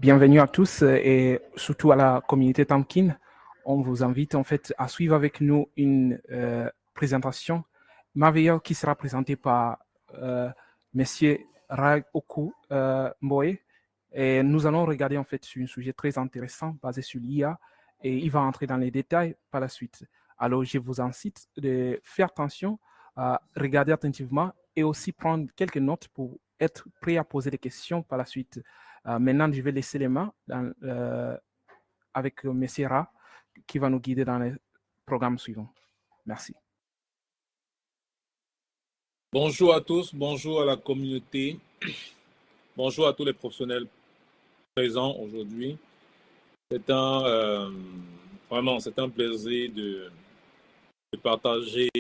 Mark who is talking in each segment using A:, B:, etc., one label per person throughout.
A: Bienvenue à tous et surtout à la communauté Tamkin. On vous invite en fait à suivre avec nous une présentation merveilleuse qui sera présentée par Monsieur Rai Oku Mboe. Et nous allons regarder en fait sur un sujet très intéressant basé sur l'IA et il va entrer dans les détails par la suite. Alors je vous incite de faire attention, à regarder attentivement et aussi prendre quelques notes pour être prêt à poser des questions par la suite. Maintenant, je vais laisser les mains avec M. Ra qui va nous guider dans le programme suivant. Merci.
B: Bonjour à tous, bonjour à la communauté, bonjour à tous les professionnels présents aujourd'hui. C'est vraiment un plaisir de partager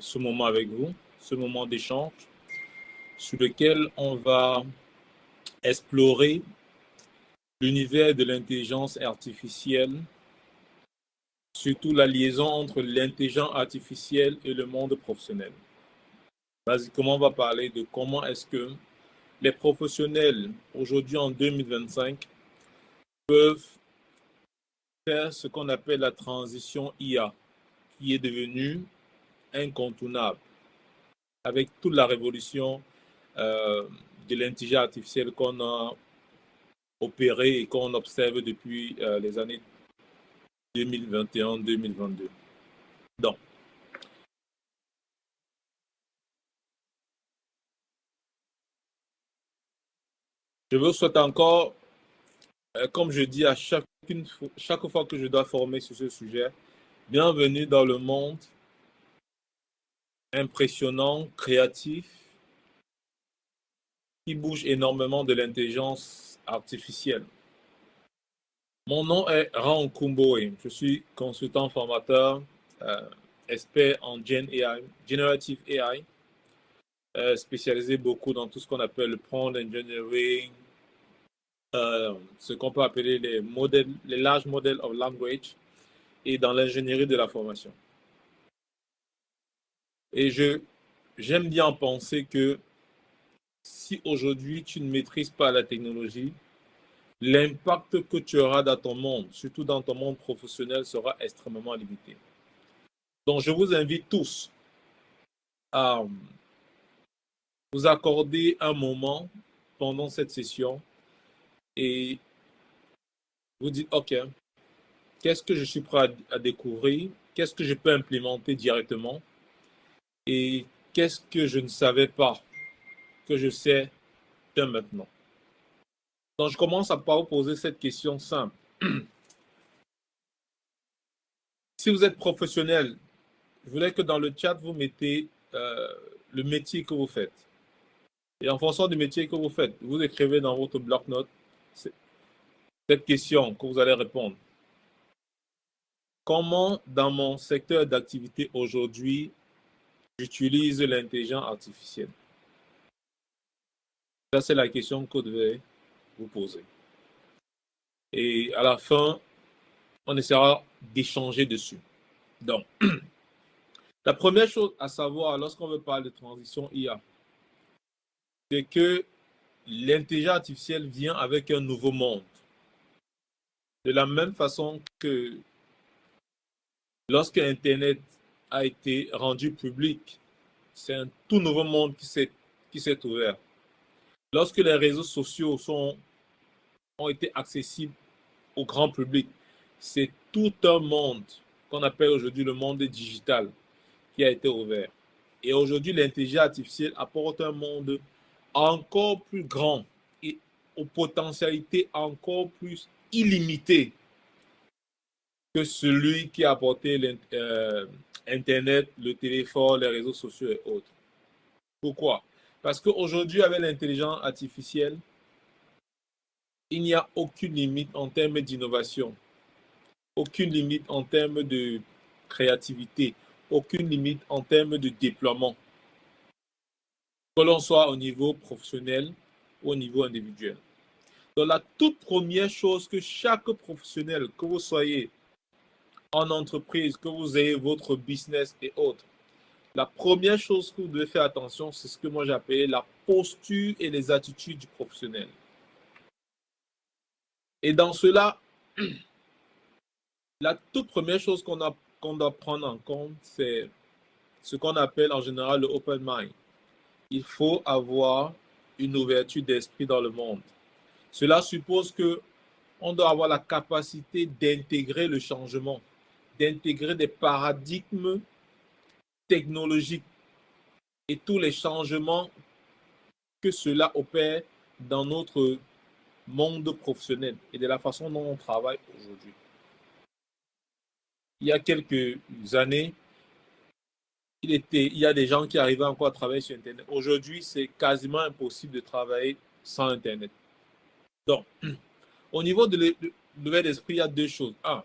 B: ce moment avec vous, ce moment d'échange sur lequel on va explorer l'univers de l'intelligence artificielle, surtout la liaison entre l'intelligence artificielle et le monde professionnel. Basiquement, on va parler de comment est-ce que les professionnels aujourd'hui en 2025 peuvent faire ce qu'on appelle la transition IA, qui est devenue incontournable avec toute la révolution de l'intelligence artificielle qu'on a opérée et qu'on observe depuis les années 2021-2022. Donc, je vous souhaite encore, comme je dis à chaque fois que je dois former sur ce sujet, bienvenue dans le monde impressionnant, créatif, qui bouge énormément de l'intelligence artificielle. Mon nom est Ran Kumboe. Je suis consultant formateur, expert en Gen AI, Generative AI, spécialisé beaucoup dans tout ce qu'on appelle le prompt engineering, ce qu'on peut appeler les large models of language et dans l'ingénierie de la formation. Et j'aime bien penser que si aujourd'hui tu ne maîtrises pas la technologie, l'impact que tu auras dans ton monde, surtout dans ton monde professionnel, sera extrêmement limité. Donc, je vous invite tous à vous accorder un moment pendant cette session et vous dites, OK, qu'est-ce que je suis prêt à découvrir? Qu'est-ce que je peux implémenter directement? Et qu'est-ce que je ne savais pas que je sais dès maintenant? Donc, je commence par vous poser cette question simple. Si vous êtes professionnel, je voulais que dans le chat, vous mettez le métier que vous faites. Et en fonction du métier que vous faites, vous écrivez dans votre bloc-notes cette question que vous allez répondre. Comment, dans mon secteur d'activité aujourd'hui, j'utilise l'intelligence artificielle? Ça, c'est la question que vous devez vous poser. Et à la fin, on essaiera d'échanger dessus. Donc, la première chose à savoir lorsqu'on veut parler de transition IA, c'est que l'intelligence artificielle vient avec un nouveau monde. De la même façon que lorsque Internet a été rendu public, c'est un tout nouveau monde qui s'est ouvert. Lorsque les réseaux sociaux ont été accessibles au grand public, c'est tout un monde qu'on appelle aujourd'hui le monde digital qui a été ouvert. Et aujourd'hui, l'intelligence artificielle apporte un monde encore plus grand et aux potentialités encore plus illimitées que celui qui a apporté Internet, le téléphone, les réseaux sociaux et autres. Pourquoi? Parce qu'aujourd'hui, avec l'intelligence artificielle, il n'y a aucune limite en termes d'innovation, aucune limite en termes de créativité, aucune limite en termes de déploiement, que l'on soit au niveau professionnel ou au niveau individuel. Donc, la toute première chose que chaque professionnel, que vous soyez en entreprise, que vous ayez votre business et autres, la première chose que vous devez faire attention, c'est ce que moi j'appelle la posture et les attitudes du professionnel. Et dans cela, la toute première chose qu'on doit prendre en compte, c'est ce qu'on appelle en général le open mind. Il faut avoir une ouverture d'esprit dans le monde. Cela suppose que on doit avoir la capacité d'intégrer le changement, d'intégrer des paradigmes technologiques et tous les changements que cela opère dans notre monde professionnel et de la façon dont on travaille aujourd'hui. Il y a quelques années, il y a des gens qui arrivaient encore à travailler sur Internet. Aujourd'hui, c'est quasiment impossible de travailler sans Internet. Donc, au niveau de l'ouverture d'esprit, il y a deux choses. Un,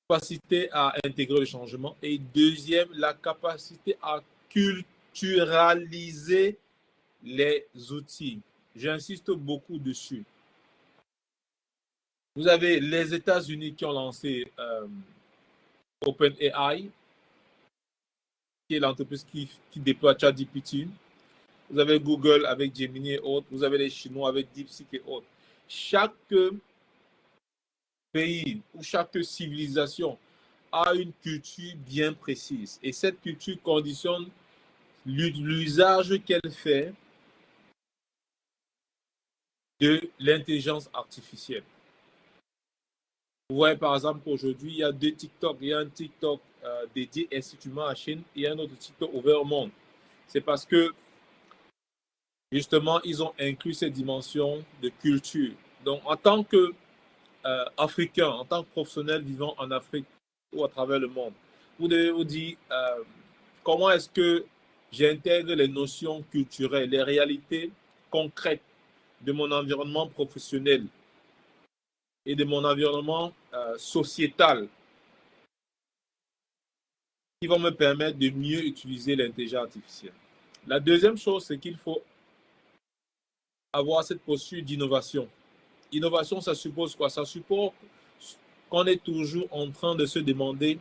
B: capacité à intégrer le changement. Et deuxième, la capacité à culturaliser les outils. J'insiste beaucoup dessus. Vous avez les États-Unis qui ont lancé OpenAI, qui est l'entreprise qui déploie ChatGPT. Vous avez Google avec Gemini et autres. Vous avez les Chinois avec DeepSeek et autres. Chaque pays ou chaque civilisation a une culture bien précise. Et cette culture conditionne l'usage qu'elle fait de l'intelligence artificielle. Vous voyez par exemple qu'aujourd'hui, il y a deux TikTok. Il y a un TikTok dédié exclusivement à la Chine et un autre TikTok ouvert au monde. C'est parce que, justement, ils ont inclus cette dimension de culture. Donc, en tant qu'Africain, en tant que professionnel vivant en Afrique ou à travers le monde, vous devez vous dire comment est-ce que j'intègre les notions culturelles, les réalités concrètes de mon environnement professionnel et de mon environnement sociétal qui vont me permettre de mieux utiliser l'intelligence artificielle. La deuxième chose, c'est qu'il faut avoir cette posture d'innovation. Innovation, ça suppose quoi? Ça suppose qu'on est toujours en train de se demander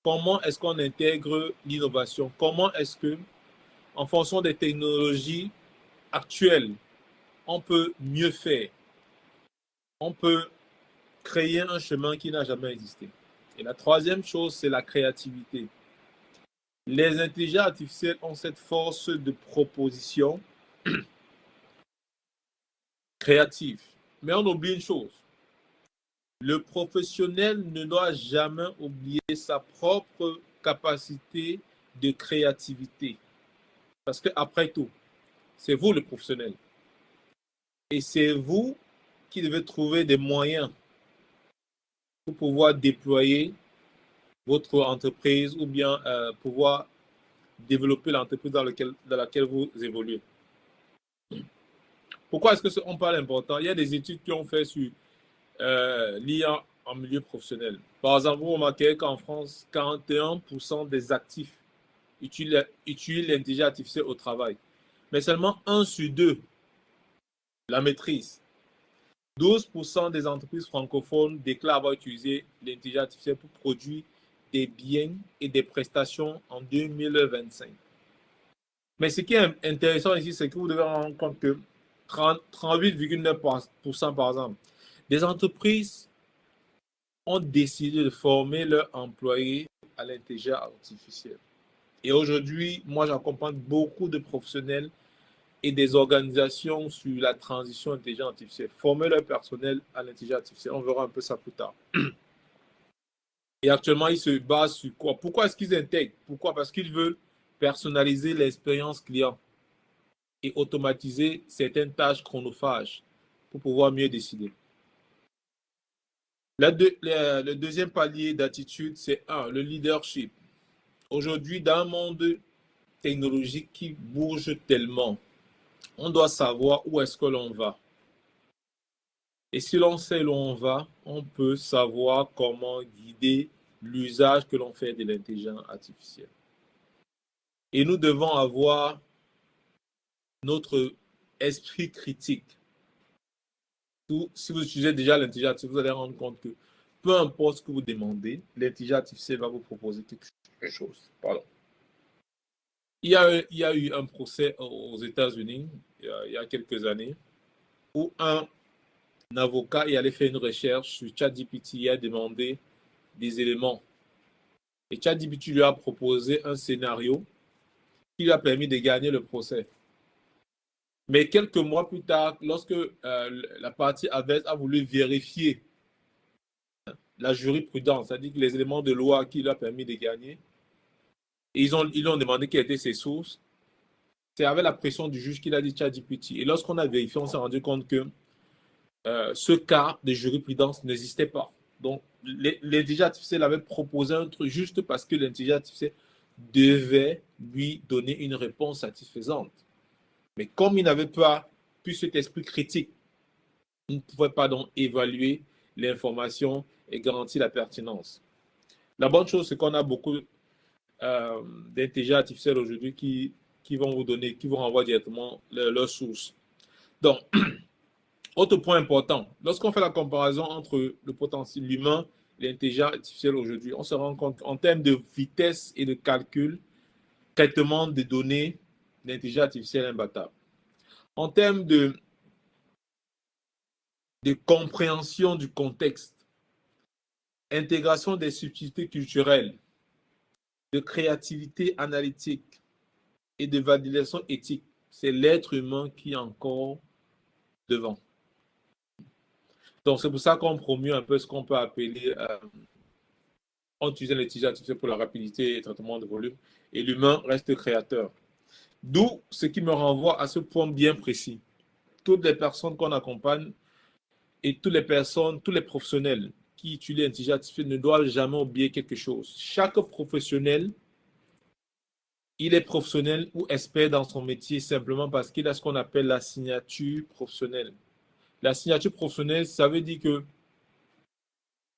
B: comment est-ce qu'on intègre l'innovation? Comment est-ce que, en fonction des technologies actuelles, on peut mieux faire? On peut créer un chemin qui n'a jamais existé. Et la troisième chose, c'est la créativité. Les intelligences artificielles ont cette force de proposition créative. Mais on oublie une chose. Le professionnel ne doit jamais oublier sa propre capacité de créativité. Parce qu'après tout, c'est vous le professionnel. Et c'est vous qui devez trouver des moyens pour pouvoir déployer votre entreprise ou bien pouvoir développer l'entreprise dans laquelle vous évoluez. Pourquoi est-ce qu'on parle important? Il y a des études qui ont fait sur l'IA en milieu professionnel. Par exemple, vous remarquez qu'en France, 41% des actifs utilisent l'intelligence artificielle au travail. Mais seulement 1 sur 2 la maîtrise. 12% des entreprises francophones déclarent avoir utilisé l'intelligence artificielle pour produire des biens et des prestations en 2025. Mais ce qui est intéressant ici, c'est que vous devez rendre compte que 38,9% par exemple, des entreprises ont décidé de former leurs employés à l'intelligence artificielle. Et aujourd'hui, moi, j'accompagne beaucoup de professionnels et des organisations sur la transition intelligence artificielle. Former leur personnel à l'intelligence artificielle. On verra un peu ça plus tard. Et actuellement, ils se basent sur quoi? Pourquoi est-ce qu'ils intègrent? Pourquoi? Parce qu'ils veulent personnaliser l'expérience client et automatiser certaines tâches chronophages pour pouvoir mieux décider. Le deuxième palier d'attitude, c'est le leadership. Aujourd'hui, dans un monde technologique qui bouge tellement, on doit savoir où est-ce que l'on va. Et si l'on sait où on va, on peut savoir comment guider l'usage que l'on fait de l'intelligence artificielle. Et nous devons avoir notre esprit critique. Si vous utilisez déjà l'intelligence artificielle, vous allez rendre compte que peu importe ce que vous demandez, l'intelligence artificielle va vous proposer quelque chose. Pardon. Il y a eu un procès aux États-Unis il y a quelques années où un avocat est allé faire une recherche sur ChatGPT et a demandé des éléments. Et ChatGPT lui a proposé un scénario qui lui a permis de gagner le procès. Mais quelques mois plus tard, lorsque la partie adverse a voulu vérifier la jurisprudence, c'est-à-dire les éléments de loi qui lui a permis de gagner, et ils lui ont demandé quelles étaient ses sources, c'est avec la pression du juge qu'il a dit ChatGPT. Et lorsqu'on a vérifié, on s'est rendu compte que ce cas de jurisprudence n'existait pas. Donc, l'intelligence artificielle avait proposé un truc juste parce que l'intelligence artificielle devait lui donner une réponse satisfaisante. Mais comme il n'avait pas plus cet esprit critique, il ne pouvait pas donc évaluer l'information et garantir la pertinence. La bonne chose, c'est qu'on a beaucoup d'intelligence artificielle aujourd'hui qui vont vous donner, qui vous renvoient directement leurs sources. Donc, autre point important, lorsqu'on fait la comparaison entre le potentiel humain et l'intelligence artificielle aujourd'hui, on se rend compte en termes de vitesse et de calcul, traitement des données, l'intelligence artificielle est imbattable. En termes de compréhension du contexte, intégration des subtilités culturelles, de créativité analytique et de validation éthique, c'est l'être humain qui est encore devant. Donc, c'est pour ça qu'on promue un peu ce qu'on peut appeler, en utilisant l'intelligence artificielle pour la rapidité et le traitement de volume, et l'humain reste créateur. D'où ce qui me renvoie à ce point bien précis. Toutes les personnes qu'on accompagne et toutes les personnes, tous les professionnels qui utilisent l'intelligence artificielle ne doivent jamais oublier quelque chose. Chaque professionnel, il est professionnel ou expert dans son métier simplement parce qu'il a ce qu'on appelle la signature professionnelle. La signature professionnelle, ça veut dire que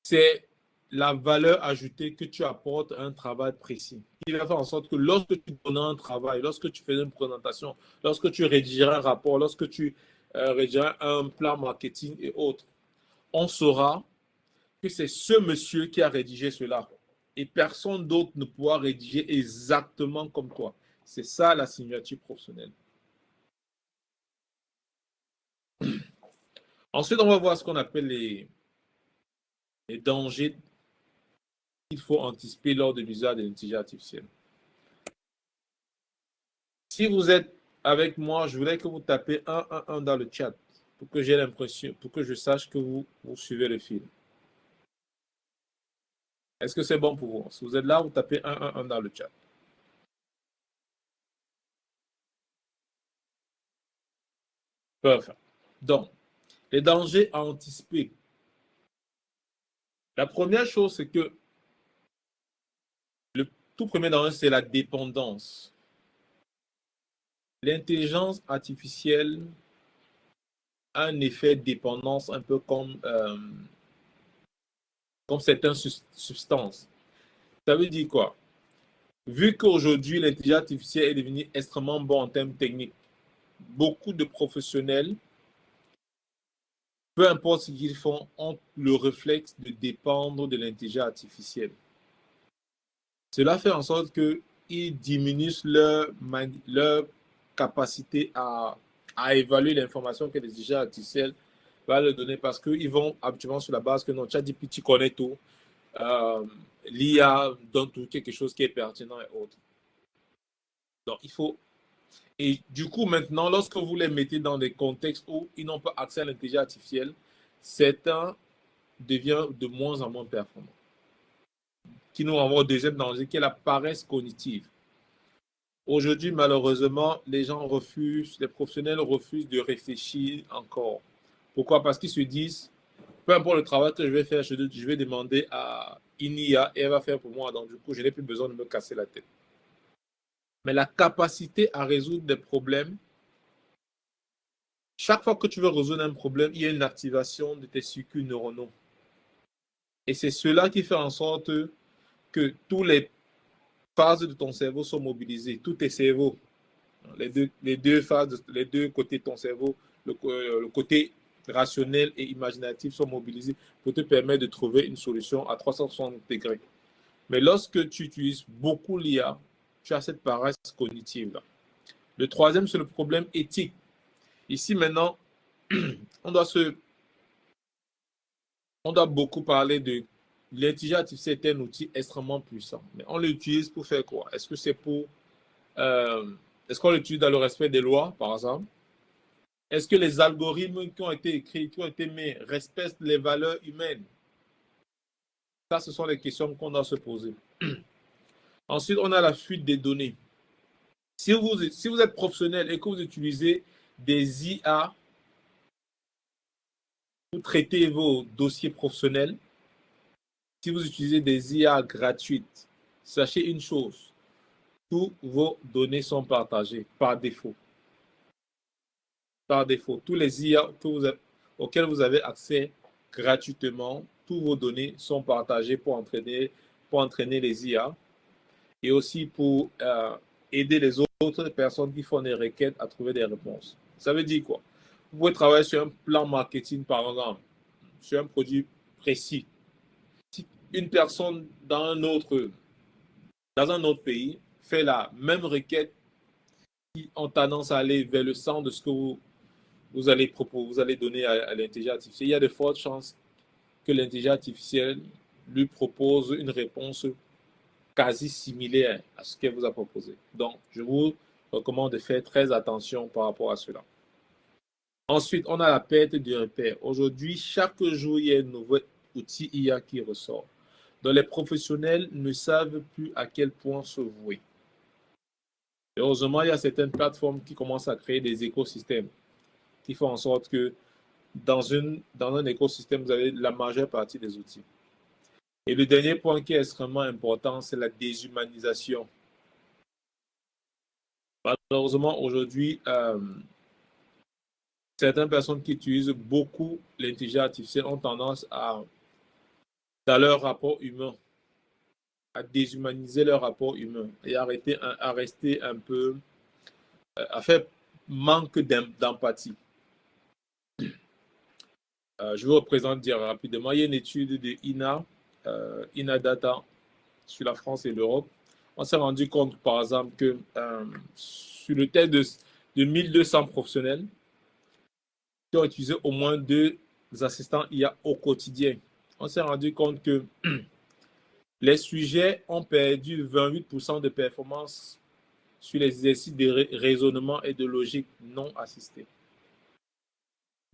B: c'est la valeur ajoutée que tu apportes à un travail précis. Il va faire en sorte que lorsque tu donnes un travail, lorsque tu fais une présentation, lorsque tu rédigeras un rapport, lorsque tu rédigeras un plan marketing et autres, on saura que c'est ce monsieur qui a rédigé cela. Et personne d'autre ne pourra rédiger exactement comme toi. C'est ça la signature professionnelle. Ensuite, on va voir ce qu'on appelle les dangers qu'il faut anticiper lors de l'usage de l'intelligence artificielle. Si vous êtes avec moi, je voudrais que vous tapez 111 dans le chat pour que j'ai l'impression, pour que je sache que vous suivez le fil. Est-ce que c'est bon pour vous? Si vous êtes là, vous tapez 111 dans le chat. Parfait. Donc, les dangers à anticiper. La première chose, c'est que le tout premier danger, c'est la dépendance. L'intelligence artificielle a un effet de dépendance un peu comme certaines substances. Ça veut dire quoi? Vu qu'aujourd'hui, l'intelligence artificielle est devenue extrêmement bonne en termes techniques, beaucoup de professionnels, peu importe ce qu'ils font, ont le réflexe de dépendre de l'intelligence artificielle. Cela fait en sorte qu'ils diminuent leur capacité à évaluer l'information que l'intelligence artificielle va leur donner parce qu'ils vont habituellement sur la base que notre ChatGPT connaît tout. L'IA donne tout, quelque chose qui est pertinent et autre. Donc, il faut... Et du coup, maintenant, lorsque vous les mettez dans des contextes où ils n'ont pas accès à l'intelligence artificielle, certains deviennent de moins en moins performants. Qui nous renvoie au deuxième danger, qui est la paresse cognitive. Aujourd'hui, malheureusement, les professionnels refusent de réfléchir encore. Pourquoi? Parce qu'ils se disent, peu importe le travail que je vais faire, je vais demander à une IA et elle va faire pour moi. Donc, du coup, je n'ai plus besoin de me casser la tête. Mais la capacité à résoudre des problèmes, chaque fois que tu veux résoudre un problème, il y a une activation de tes circuits neuronaux. Et c'est cela qui fait en sorte que toutes les phases de ton cerveau sont mobilisées, tous tes cerveaux, les deux côtés de ton cerveau, le côté rationnel et imaginatif sont mobilisés pour te permettre de trouver une solution à 360 degrés. Mais lorsque tu utilises beaucoup l'IA, tu as cette paresse cognitive-là. Le troisième, c'est le problème éthique. Ici, maintenant, on doit se on doit beaucoup parler de l'intelligence artificielle est un outil extrêmement puissant. Mais on l'utilise pour faire quoi? Est-ce que c'est pour... est-ce qu'on l'utilise dans le respect des lois, par exemple? Est-ce que les algorithmes qui ont été écrits, qui ont été mis, respectent les valeurs humaines? Ça, ce sont les questions qu'on doit se poser. Ensuite, on a la fuite des données. Si vous êtes professionnel et que vous utilisez des IA pour traiter vos dossiers professionnels, si vous utilisez des IA gratuites, sachez une chose, toutes vos données sont partagées par défaut. Par défaut, tous les IA auxquels vous avez accès gratuitement, toutes vos données sont partagées pour entraîner les IA et aussi pour aider les autres personnes qui font des requêtes à trouver des réponses. Ça veut dire quoi? Vous pouvez travailler sur un plan marketing, par exemple, sur un produit précis. Si une personne dans un autre pays fait la même requête, qui ont tendance à aller vers le sens de ce que vous allez donner à l'intelligence artificielle, il y a de fortes chances que l'intelligence artificielle lui propose une réponse quasi similaire à ce qu'elle vous a proposé. Donc, je vous recommande de faire très attention par rapport à cela. Ensuite, on a la perte du repère. Aujourd'hui, chaque jour, il y a un nouveau outil IA qui ressort. Donc, les professionnels ne savent plus à quel point se vouer. Heureusement, il y a certaines plateformes qui commencent à créer des écosystèmes qui font en sorte que dans un écosystème, vous avez la majeure partie des outils. Et le dernier point qui est extrêmement important, c'est la déshumanisation. Malheureusement, aujourd'hui, certaines personnes qui utilisent beaucoup l'intelligence artificielle ont tendance dans leur rapport humain, à déshumaniser leur rapport humain et à rester un peu, à faire manque d'empathie. Je vous représente dire rapidement, il y a une étude de INA Data sur la France et l'Europe. On s'est rendu compte, par exemple, que sur le test de 1200 professionnels qui ont utilisé au moins 2 assistants IA au quotidien, on s'est rendu compte que les sujets ont perdu 28% de performance sur les exercices de raisonnement et de logique non assistés.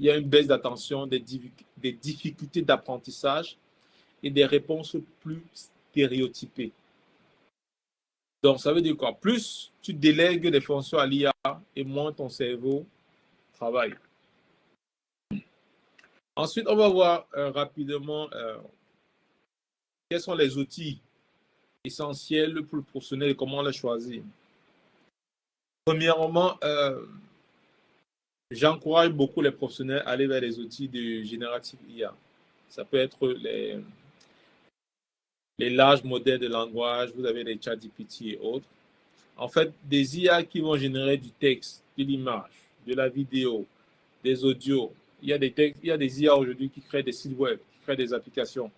B: Il y a une baisse d'attention, des difficultés d'apprentissage et des réponses plus stéréotypées. Donc, ça veut dire quoi? Plus tu délègues des fonctions à l'IA et moins ton cerveau travaille. Ensuite, on va voir rapidement quels sont les outils essentiels pour le professionnel et comment les choisir. Premièrement, j'encourage beaucoup les professionnels à aller vers les outils de générative IA. Ça peut être les larges modèles de langage, vous avez les ChatGPT et autres. En fait, des IA qui vont générer du texte, de l'image, de la vidéo, des audios. Il y a des IA aujourd'hui qui créent des sites web, qui créent des applications.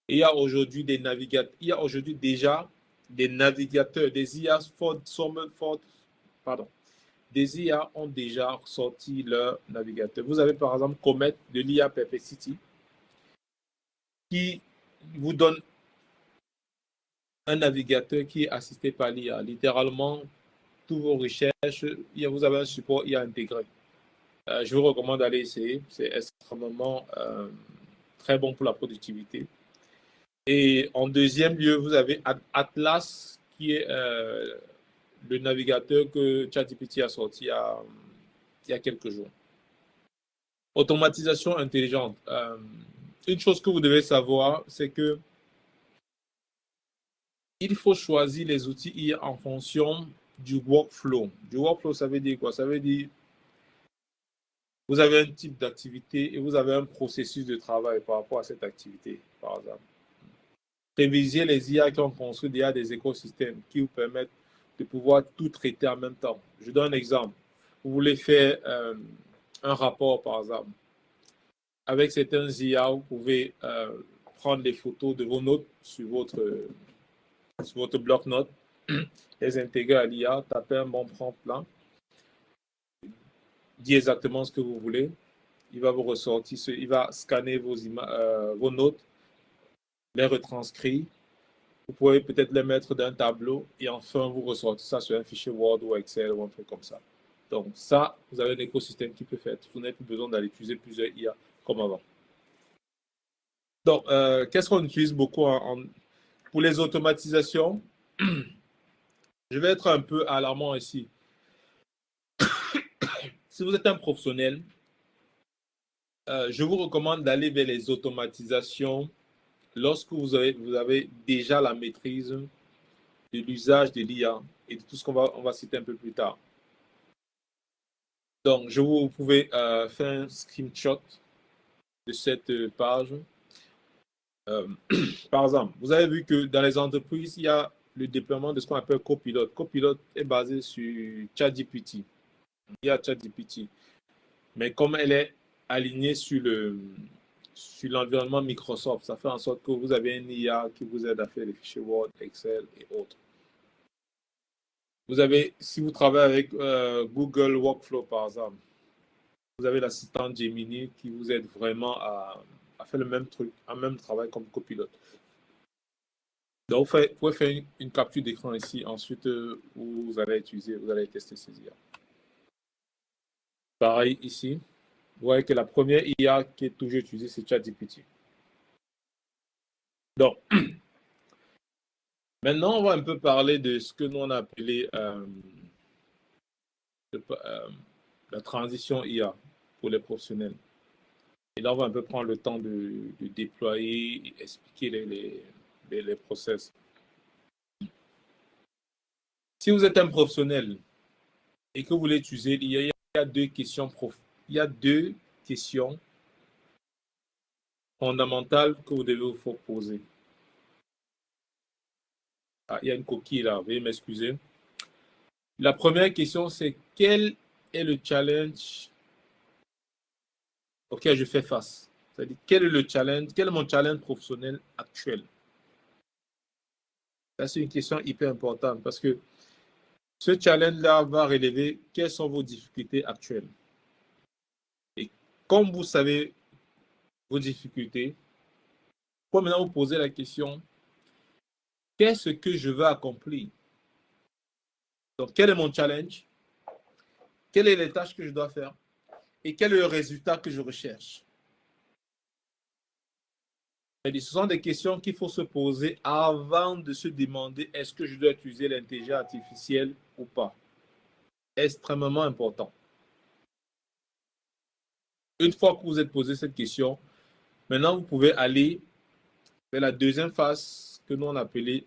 B: Et il y a aujourd'hui des navigateurs. Il y a aujourd'hui déjà des navigateurs, des IA des IA ont déjà sorti leur navigateur. Vous avez par exemple Comet de l'IA Perplexity qui vous donne un navigateur qui est assisté par l'IA. Littéralement, toutes vos recherches, vous avez un support IA intégré. Je vous recommande d'aller essayer. C'est extrêmement très bon pour la productivité. Et en deuxième lieu, vous avez Atlas qui est le navigateur que ChatGPT a sorti il y a quelques jours. Automatisation intelligente. Une chose que vous devez savoir, c'est que il faut choisir les outils IA en fonction du workflow. Du workflow, ça veut dire quoi? Ça veut dire vous avez un type d'activité et vous avez un processus de travail par rapport à cette activité, par exemple. Privilégiez les IA qui ont construit déjà des écosystèmes qui vous permettent de pouvoir tout traiter en même temps. Je donne un exemple. Vous voulez faire un rapport, par exemple. Avec certains IA, vous pouvez prendre des photos de vos notes sur votre bloc-notes, les intégrer à l'IA, taper un bon prompt là, dire exactement ce que vous voulez, il va vous ressortir, il va scanner vos notes, les retranscrire. Vous pouvez peut-être les mettre dans un tableau et enfin vous ressortez ça sur un fichier Word ou Excel ou un truc comme ça. Donc ça, vous avez un écosystème qui peut faire. Vous n'avez plus besoin d'aller utiliser plusieurs IA comme avant. Donc, qu'est-ce qu'on utilise beaucoup pour les automatisations? Je vais être un peu alarmant ici. Si vous êtes un professionnel, je vous recommande d'aller vers les automatisations lorsque vous avez déjà la maîtrise de l'usage de l'IA et de tout ce on va citer un peu plus tard. Donc, vous pouvez faire un screenshot de cette page. Par exemple, vous avez vu que dans les entreprises, il y a le déploiement de ce qu'on appelle Copilot. Copilot est basé sur ChatGPT. Il y a ChatGPT. Mais comme elle est alignée sur l'environnement Microsoft, ça fait en sorte que vous avez une IA qui vous aide à faire les fichiers Word, Excel et autres. Vous avez, si vous travaillez avec Google Workflow, par exemple, vous avez l'assistant Gemini qui vous aide vraiment à faire le même truc, un même travail comme copilote. Donc, vous pouvez faire une capture d'écran ici. Ensuite, vous allez tester ces IA. Pareil ici. Vous voyez que la première IA qui est toujours utilisée, c'est ChatGPT. Donc, maintenant, on va un peu parler de ce que nous on a appelé la transition IA pour les professionnels. Et là, on va un peu prendre le temps de déployer et expliquer les process. Si vous êtes un professionnel et que vous voulez utiliser l'IA, il y a deux questions fondamentales que vous devez vous poser. Ah, il y a une coquille là, veuillez m'excuser. La première question, c'est quel est le challenge auquel je fais face? C'est-à-dire, quel est mon challenge professionnel actuel? Ça, c'est une question hyper importante parce que ce challenge-là va relever quelles sont vos difficultés actuelles. Et comme vous savez vos difficultés, pour maintenant vous poser la question, qu'est-ce que je veux accomplir? Donc, quel est mon challenge? Quelles sont les tâches que je dois faire? Et quel est le résultat que je recherche? Ce sont des questions qu'il faut se poser avant de se demander est-ce que je dois utiliser l'intelligence artificielle ou pas. Extrêmement important. Une fois que vous êtes posé cette question, maintenant vous pouvez aller vers la deuxième phase que nous on appelait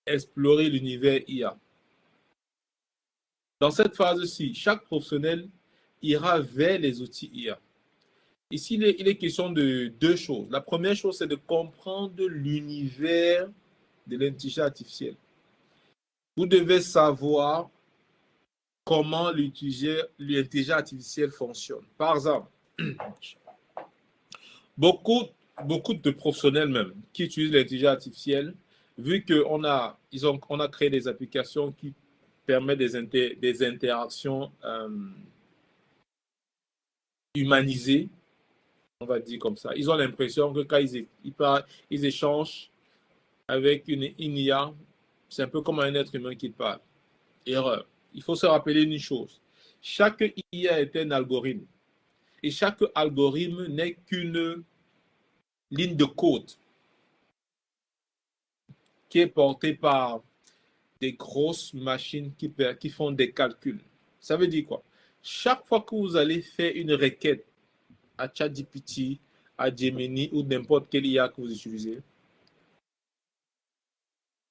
B: explorer l'univers IA. Dans cette phase-ci, chaque professionnel ira vers les outils IA. Ici, il est question de deux choses. La première chose, c'est de comprendre l'univers de l'intelligence artificielle. Vous devez savoir comment l'intelligence artificielle fonctionne. Par exemple, beaucoup de professionnels même qui utilisent l'intelligence artificielle, vu qu'on a créé des applications qui permettent des interactions humanisées, on va dire comme ça. Ils ont l'impression que quand ils échangent avec une IA, c'est un peu comme un être humain qui parle. Erreur. Il faut se rappeler une chose. Chaque IA est un algorithme. Et chaque algorithme n'est qu'une ligne de code qui est portée par des grosses machines qui font des calculs. Ça veut dire quoi? Chaque fois que vous allez faire une requête à ChatGPT, à Gemini ou n'importe quelle IA que vous utilisez,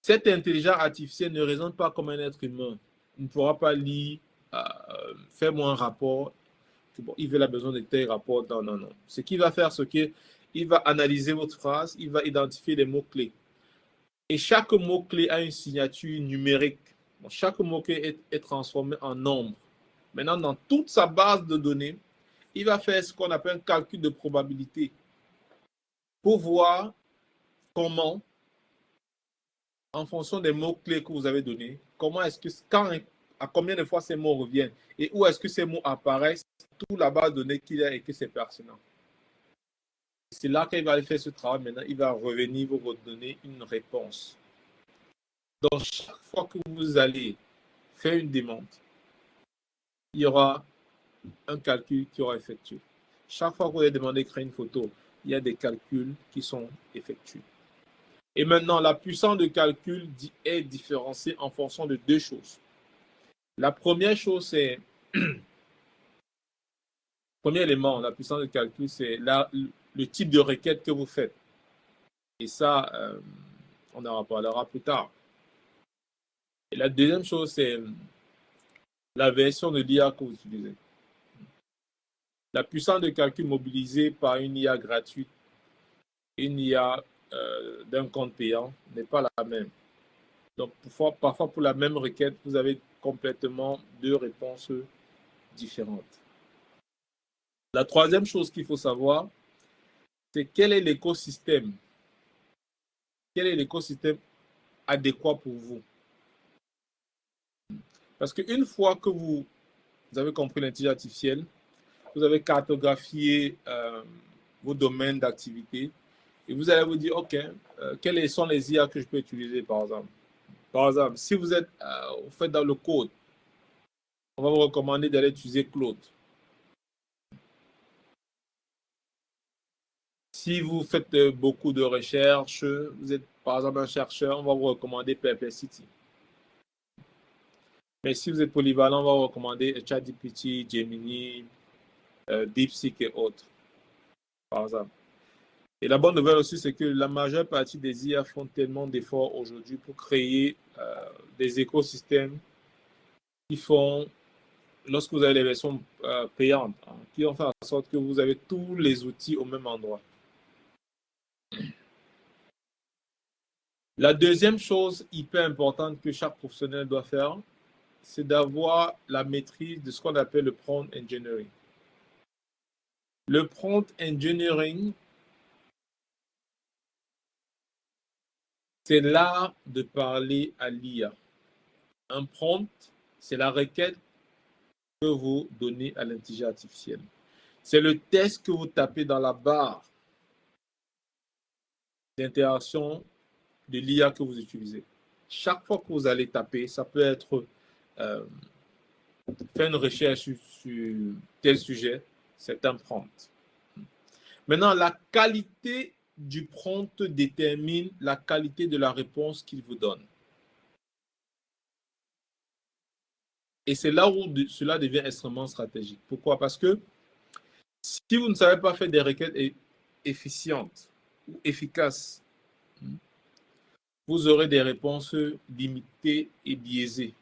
B: cette intelligence artificielle ne raisonne pas comme un être humain. Il ne pourra pas lire, fais-moi un rapport. Bon, il veut la besoin de tel rapport. Non, non, non. Ce qu'il va faire, c'est qu'il va analyser votre phrase, il va identifier les mots-clés. Et chaque mot-clé a une signature numérique. Bon, chaque mot-clé est transformé en nombre. Maintenant, dans toute sa base de données, il va faire ce qu'on appelle un calcul de probabilité pour voir comment, en fonction des mots-clés que vous avez donnés, comment est-ce que, à combien de fois ces mots reviennent et où est-ce que ces mots apparaissent tout la base de données qu'il a et que c'est pertinent. C'est là qu'il va aller faire ce travail. Maintenant, il va revenir vous redonner une réponse. Donc, chaque fois que vous allez faire une demande, il y aura un calcul qui aura effectué. Chaque fois que vous allez demander de créer une photo, il y a des calculs qui sont effectués. Et maintenant, la puissance de calcul est différenciée en fonction de deux choses. La première chose, c'est... Premier élément, la puissance de calcul, c'est le type de requête que vous faites. Et ça, on en reparlera plus tard. Et la deuxième chose, c'est la version de l'IA que vous utilisez. La puissance de calcul mobilisée par une IA gratuite et une IA d'un compte payant n'est pas la même. Donc, parfois, pour la même requête, vous avez complètement deux réponses différentes. La troisième chose qu'il faut savoir, c'est quel est l'écosystème. Quel est l'écosystème adéquat pour vous? Parce qu'une fois que vous avez compris l'intelligence artificielle, vous avez cartographié vos domaines d'activité et vous allez vous dire, OK, quels sont les IA que je peux utiliser, par exemple? Par exemple, si vous êtes dans le code, on va vous recommander d'aller utiliser Claude. Si vous faites beaucoup de recherches, vous êtes par exemple un chercheur, on va vous recommander Perplexity. Mais si vous êtes polyvalent, on va vous recommander ChatGPT, Gemini, DeepSeek et autres, par exemple. Et la bonne nouvelle aussi, c'est que la majeure partie des IA font tellement d'efforts aujourd'hui pour créer des écosystèmes qui font, lorsque vous avez les versions payantes, qui vont faire en sorte que vous avez tous les outils au même endroit. La deuxième chose hyper importante que chaque professionnel doit faire, c'est d'avoir la maîtrise de ce qu'on appelle le prompt engineering. Le prompt engineering, c'est l'art de parler à l'IA. Un prompt, c'est la requête que vous donnez à l'intelligence artificielle. C'est le texte que vous tapez dans la barre d'interaction de l'IA que vous utilisez. Chaque fois que vous allez taper, ça peut être faire une recherche sur tel sujet, c'est un prompt. Maintenant, la qualité du prompt détermine la qualité de la réponse qu'il vous donne. Et c'est là où cela devient extrêmement stratégique. Pourquoi? Parce que si vous ne savez pas faire des requêtes efficientes ou efficaces, vous aurez des réponses limitées et biaisées.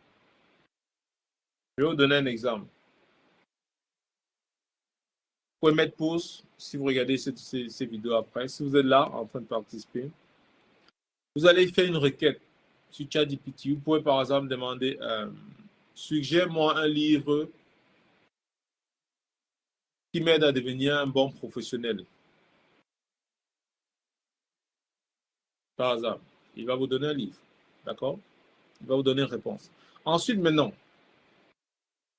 B: Je vais vous donner un exemple. Vous pouvez mettre pause si vous regardez ces vidéos après. Si vous êtes là en train de participer, vous allez faire une requête sur ChatGPT. Vous pouvez par exemple demander suggère-moi un livre qui m'aide à devenir un bon professionnel. Par exemple, il va vous donner un livre. D'accord? Il va vous donner une réponse. Ensuite, maintenant,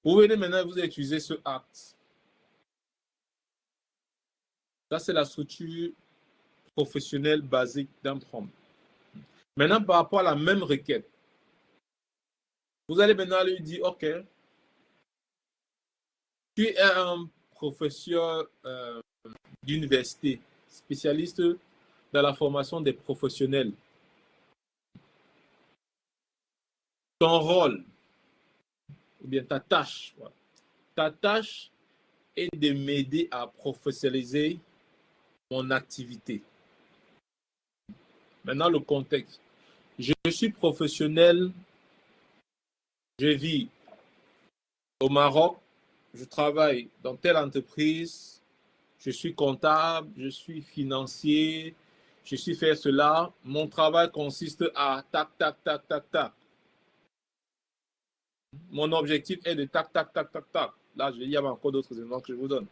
B: vous venez maintenant, vous allez utiliser ce acte. Ça, c'est la structure professionnelle basique d'un prompt. Maintenant, par rapport à la même requête, vous allez maintenant lui dire, OK, tu es un professeur d'université, spécialiste dans la formation des professionnels. Ton rôle, ou bien ta tâche est de m'aider à professionnaliser mon activité. Maintenant, le contexte. Je suis professionnel, je vis au Maroc, je travaille dans telle entreprise, je suis comptable, je suis financier, je suis fait cela. Mon travail consiste à tac, tac, tac, tac, tac. Mon objectif est de tac, tac, tac, tac, tac. Là, il y a encore d'autres éléments que je vous donne.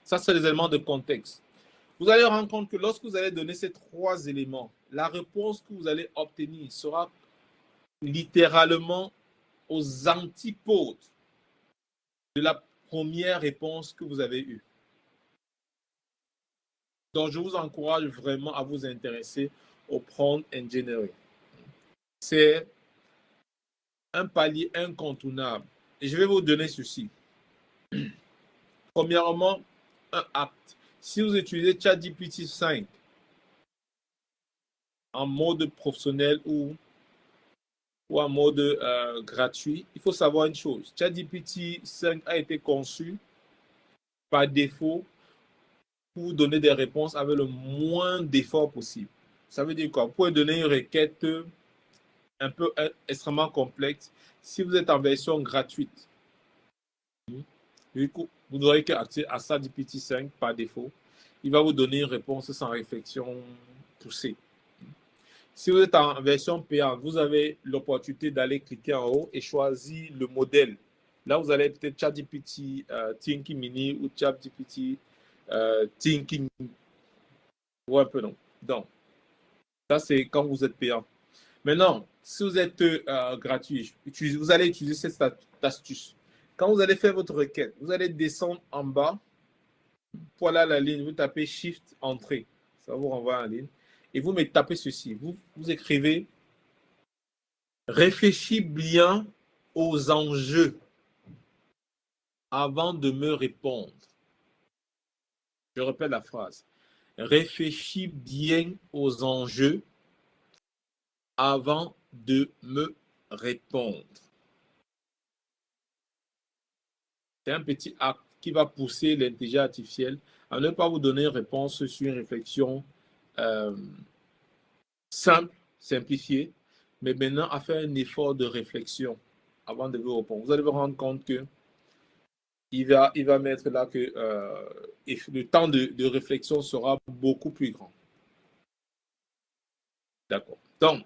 B: Ça, c'est les éléments de contexte. Vous allez rendre compte que lorsque vous allez donner ces trois éléments, la réponse que vous allez obtenir sera littéralement aux antipodes de la première réponse que vous avez eue. Donc, je vous encourage vraiment à vous intéresser au prompt engineering. C'est un palier incontournable. Et je vais vous donner ceci. Premièrement, un acte. Si vous utilisez ChatGPT 5 en mode professionnel ou en mode gratuit, il faut savoir une chose. ChatGPT 5 a été conçu par défaut pour donner des réponses avec le moins d'efforts possible. Ça veut dire quoi? Vous pouvez donner une requête un peu extrêmement complexe. Si vous êtes en version gratuite, du coup, vous n'aurez qu'accès à ChatGPT 5 par défaut. Il va vous donner une réponse sans réflexion poussée. Si vous êtes en version payante, vous avez l'opportunité d'aller cliquer en haut et choisir le modèle. Là, vous allez peut-être ChatGPT Thinking Mini ou ChatGPT Thinking ou un peu non. Donc, ça, c'est quand vous êtes payant. Maintenant, si vous êtes gratuit, vous allez utiliser cette astuce. Quand vous allez faire votre requête, vous allez descendre en bas. Voilà la ligne. Vous tapez Shift Entrée. Ça vous renvoie en ligne. Et vous me tapez ceci. Vous écrivez réfléchis bien aux enjeux avant de me répondre. Je répète la phrase. Réfléchis bien aux enjeux avant de me répondre. C'est un petit acte qui va pousser l'intelligence artificielle à ne pas vous donner une réponse sur une réflexion simple, simplifiée, mais maintenant à faire un effort de réflexion avant de vous répondre. Vous allez vous rendre compte que il va mettre là que le temps de réflexion sera beaucoup plus grand. D'accord. Donc,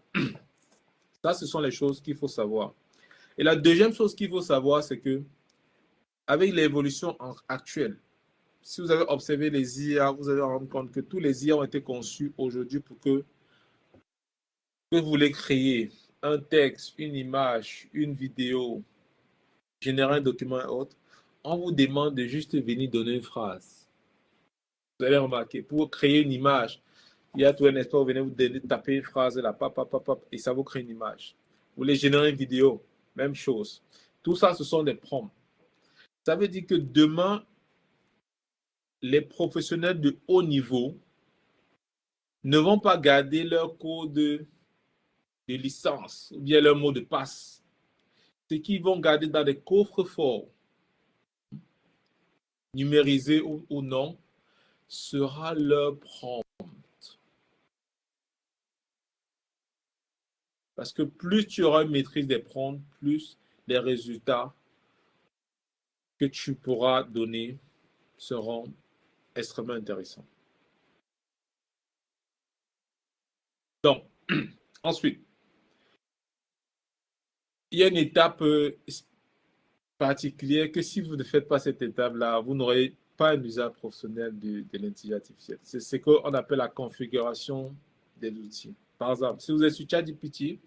B: ça, ce sont les choses qu'il faut savoir. Et la deuxième chose qu'il faut savoir, c'est que avec l'évolution actuelle, si vous avez observé les IA, vous allez vous rendre compte que tous les IA ont été conçus aujourd'hui pour que vous voulez créer un texte, une image, une vidéo, générer un document et autres, on vous demande de juste venir donner une phrase. Vous allez remarquer, pour créer une image, il y a tout un espace, vous venez vous taper une phrase là, et ça vous crée une image. Vous voulez générer une vidéo, même chose. Tout ça, ce sont des prompts. Ça veut dire que demain, les professionnels de haut niveau ne vont pas garder leur code de licence ou bien leur mot de passe. Ce qu'ils vont garder dans des coffres forts, numérisés ou non, sera leur prompt. Parce que plus tu auras une maîtrise des prompts, plus les résultats que tu pourras donner seront extrêmement intéressants. Donc, ensuite, il y a une étape particulière que si vous ne faites pas cette étape-là, vous n'aurez pas un usage professionnel de l'intelligence artificielle. C'est ce qu'on appelle la configuration des outils. Par exemple, si vous êtes sur ChatGPT,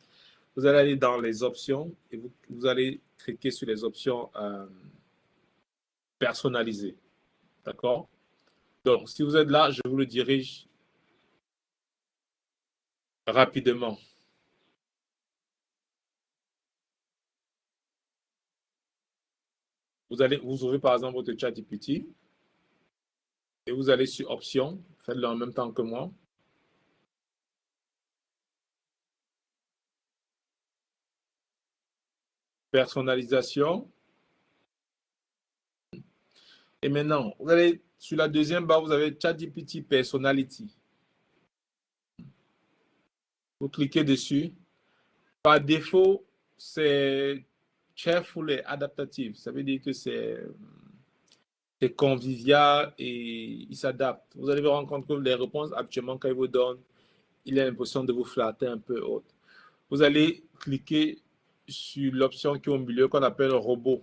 B: vous allez aller dans les options et vous allez cliquer sur les options personnalisées. D'accord? Donc, si vous êtes là, je vous le dirige rapidement. Vous ouvrez par exemple votre ChatGPT et vous allez sur Options. Faites-le en même temps que moi. Personnalisation. Et maintenant, vous allez sur la deuxième barre, vous avez ChatGPT Personality. Vous cliquez dessus. Par défaut, c'est cheerful et adaptatif. Ça veut dire que c'est convivial et il s'adapte. Vous allez vous rendre compte que les réponses, actuellement, quand il vous donne, il a l'impression de vous flatter un peu haute. Vous allez cliquer sur l'option qui est au milieu qu'on appelle robot.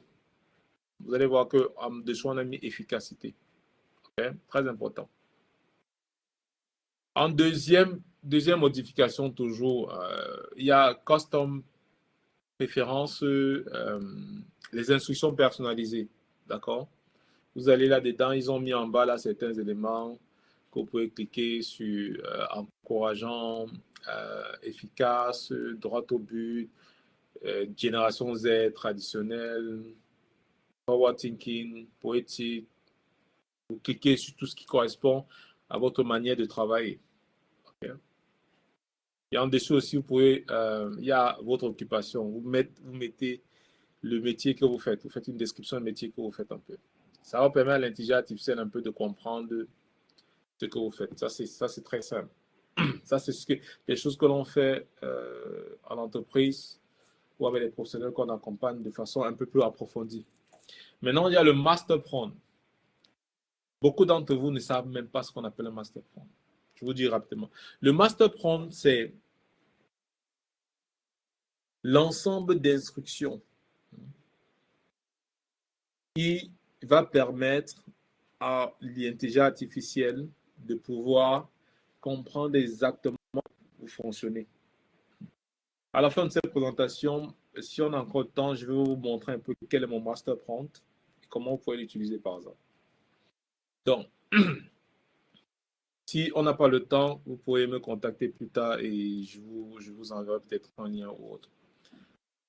B: Vous allez voir qu'en dessous, on a mis efficacité. Okay? Très important. En deuxième modification, toujours, il y a custom préférence, les instructions personnalisées. D'accord? Vous allez là-dedans, ils ont mis en bas là certains éléments que vous pouvez cliquer sur encourageant, efficace, droit au but, génération Z traditionnelle, forward thinking, poétique. Vous cliquez sur tout ce qui correspond à votre manière de travailler. Okay. Et en dessous aussi, vous pouvez, il y a votre occupation. Vous mettez le métier que vous faites. Vous faites une description du métier que vous faites un peu. Ça va permettre à l'intelligence artificielle un peu de comprendre ce que vous faites. Ça, c'est très simple. Ça, c'est les choses que l'on fait en entreprise ou avec les professionnels qu'on accompagne de façon un peu plus approfondie. Maintenant, il y a le master prompt. Beaucoup d'entre vous ne savent même pas ce qu'on appelle un master prompt. Je vous dis rapidement. Le master prompt, c'est l'ensemble d'instructions qui va permettre à l'intelligence artificielle de pouvoir comprendre exactement comment vous fonctionnez. À la fin de cette présentation, si on a encore le temps, je vais vous montrer un peu quel est mon master prompt et comment vous pouvez l'utiliser par exemple. Donc, si on n'a pas le temps, vous pouvez me contacter plus tard et je vous enverrai peut-être un lien ou autre.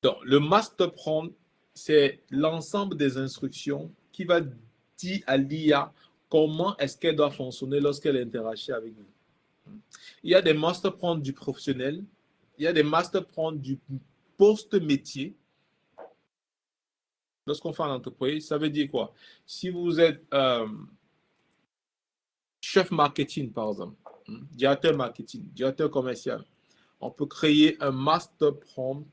B: Donc, le master prompt, c'est l'ensemble des instructions qui va dire à l'IA comment est-ce qu'elle doit fonctionner lorsqu'elle interagit avec vous. Il y a des master prompts du professionnel, il y a des master prompts du poste métier. Lorsqu'on fait en entreprise, ça veut dire quoi? Si vous êtes chef marketing, par exemple, directeur marketing, directeur commercial, on peut créer un master prompt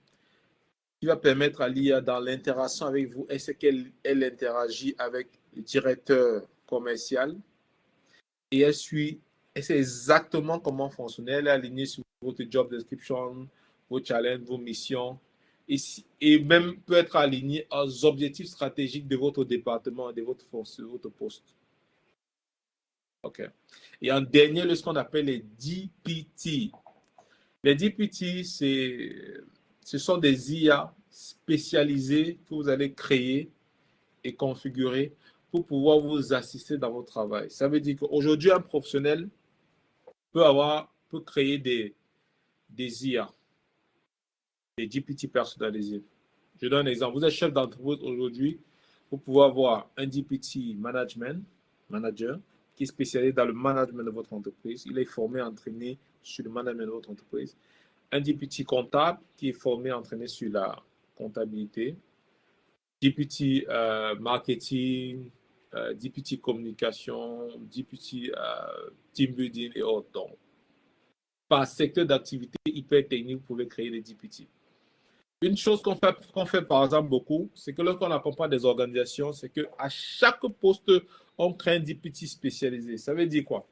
B: qui va permettre à l'IA dans l'interaction avec vous, est-ce qu'elle interagit avec le directeur commercial et elle sait exactement comment fonctionner, elle est alignée sur votre job description, vos challenges, vos missions et même peut être alignée aux objectifs stratégiques de votre département, de votre poste. OK. Et en dernier, ce qu'on appelle les DPT. Les DPT, ce sont des IA spécialisés que vous allez créer et configurer pour pouvoir vous assister dans votre travail. Ça veut dire qu'aujourd'hui, un professionnel peut créer des IA, des GPT personnalisés. Je donne un exemple. Vous êtes chef d'entreprise aujourd'hui, vous pouvez avoir un GPT manager, qui est spécialisé dans le management de votre entreprise. Il est formé, entraîné sur le management de votre entreprise. Un GPT comptable qui est formé, entraîné sur la comptabilité. GPT marketing, GPT communication, GPT team building et autres. Donc, par secteur d'activité hyper technique, vous pouvez créer des GPT. Une chose qu'on fait par exemple beaucoup, c'est que lorsqu'on accompagne des organisations, c'est qu'à chaque poste, on crée un GPT spécialisé. Ça veut dire quoi?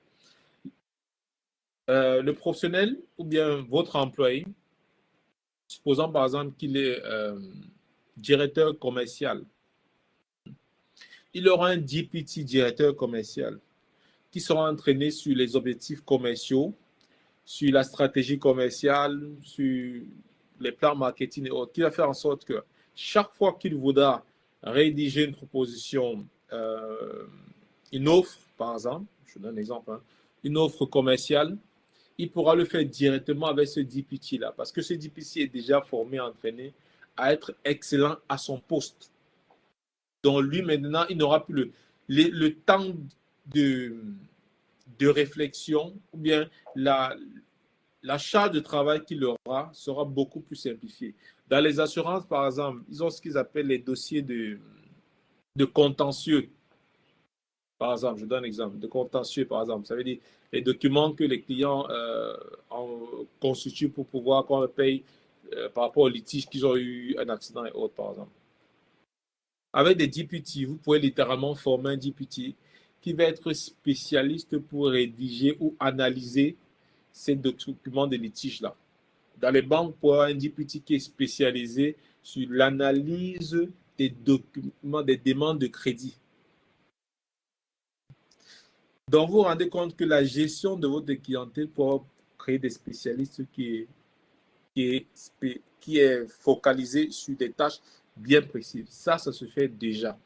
B: Le professionnel ou bien votre employé, supposons par exemple qu'il est directeur commercial, il aura un GPT directeur commercial qui sera entraîné sur les objectifs commerciaux, sur la stratégie commerciale, sur les plans marketing et autres, qui va faire en sorte que chaque fois qu'il voudra rédiger une proposition, une offre, par exemple, je donne un exemple, une offre commerciale, il pourra le faire directement avec ce DPT-là, parce que ce DPT est déjà formé, entraîné à être excellent à son poste. Donc lui, maintenant, il n'aura plus le temps de réflexion ou bien la charge de travail qu'il aura sera beaucoup plus simplifiée. Dans les assurances, par exemple, ils ont ce qu'ils appellent les dossiers de contentieux. Par exemple, je donne un exemple de contentieux, par exemple. Ça veut dire les documents que les clients constituent pour pouvoir qu'on paye par rapport aux litiges qu'ils ont eu un accident et autres, par exemple. Avec des GPT, vous pouvez littéralement former un GPT qui va être spécialiste pour rédiger ou analyser ces documents de litige-là. Dans les banques, pour avoir un GPT qui est spécialisé sur l'analyse des documents, des demandes de crédit. Donc, vous vous rendez compte que la gestion de votre clientèle pour créer des spécialistes qui est focalisé sur des tâches bien précises. Ça se fait déjà.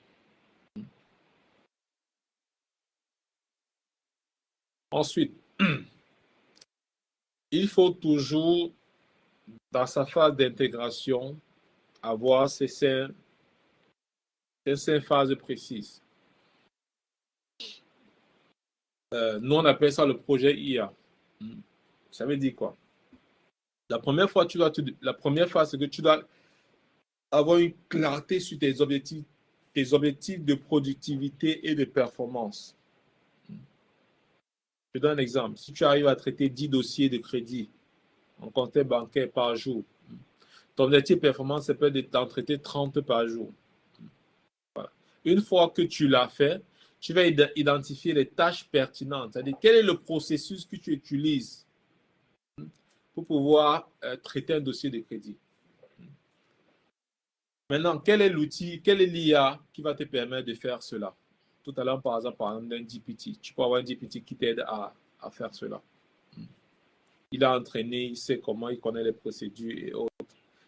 B: Ensuite, il faut toujours, dans sa phase d'intégration, avoir ces cinq phases précises. Nous, on appelle ça le projet IA. Ça veut dire quoi? La première phase, c'est que tu dois avoir une clarté sur tes objectifs de productivité et de performance. Je donne un exemple. Si tu arrives à traiter 10 dossiers de crédit en compte bancaire par jour, ton objectif de performance, c'est peut-être d'en traiter 30 par jour. Voilà. Une fois que tu l'as fait, tu vas identifier les tâches pertinentes. C'est-à-dire, quel est le processus que tu utilises pour pouvoir traiter un dossier de crédit. Maintenant, quel est l'outil, quel est l'IA qui va te permettre de faire cela? Tout à l'heure, par exemple, d'un GPT. Tu peux avoir un GPT qui t'aide à faire cela. Il a entraîné, il sait comment, il connaît les procédures et autres.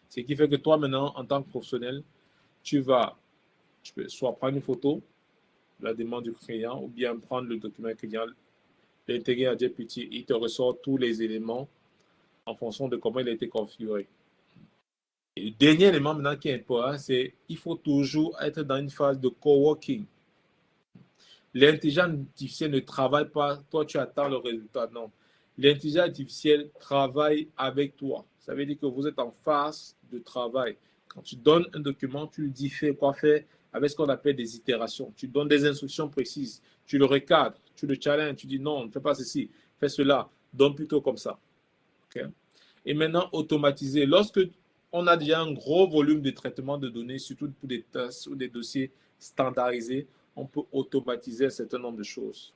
B: Ce qui fait que toi, maintenant, en tant que professionnel, tu peux soit prendre une photo, la demande du client, ou bien prendre le document client, l'intégrer à GPT, il te ressort tous les éléments en fonction de comment il a été configuré. Et le dernier élément maintenant qui est important, c'est qu'il faut toujours être dans une phase de coworking. L'intelligence artificielle ne travaille pas, toi tu attends le résultat, non. L'intelligence artificielle travaille avec toi. Ça veut dire que vous êtes en phase de travail. Quand tu donnes un document, tu lui dis fais quoi faire avec ce qu'on appelle des itérations. Tu donnes des instructions précises, tu le recadres, tu le challenges, tu dis non, ne fais pas ceci, fais cela, donne plutôt comme ça. Okay? Et maintenant, automatiser. Lorsque on a déjà un gros volume de traitement de données, surtout pour des tests ou des dossiers standardisés, on peut automatiser un certain nombre de choses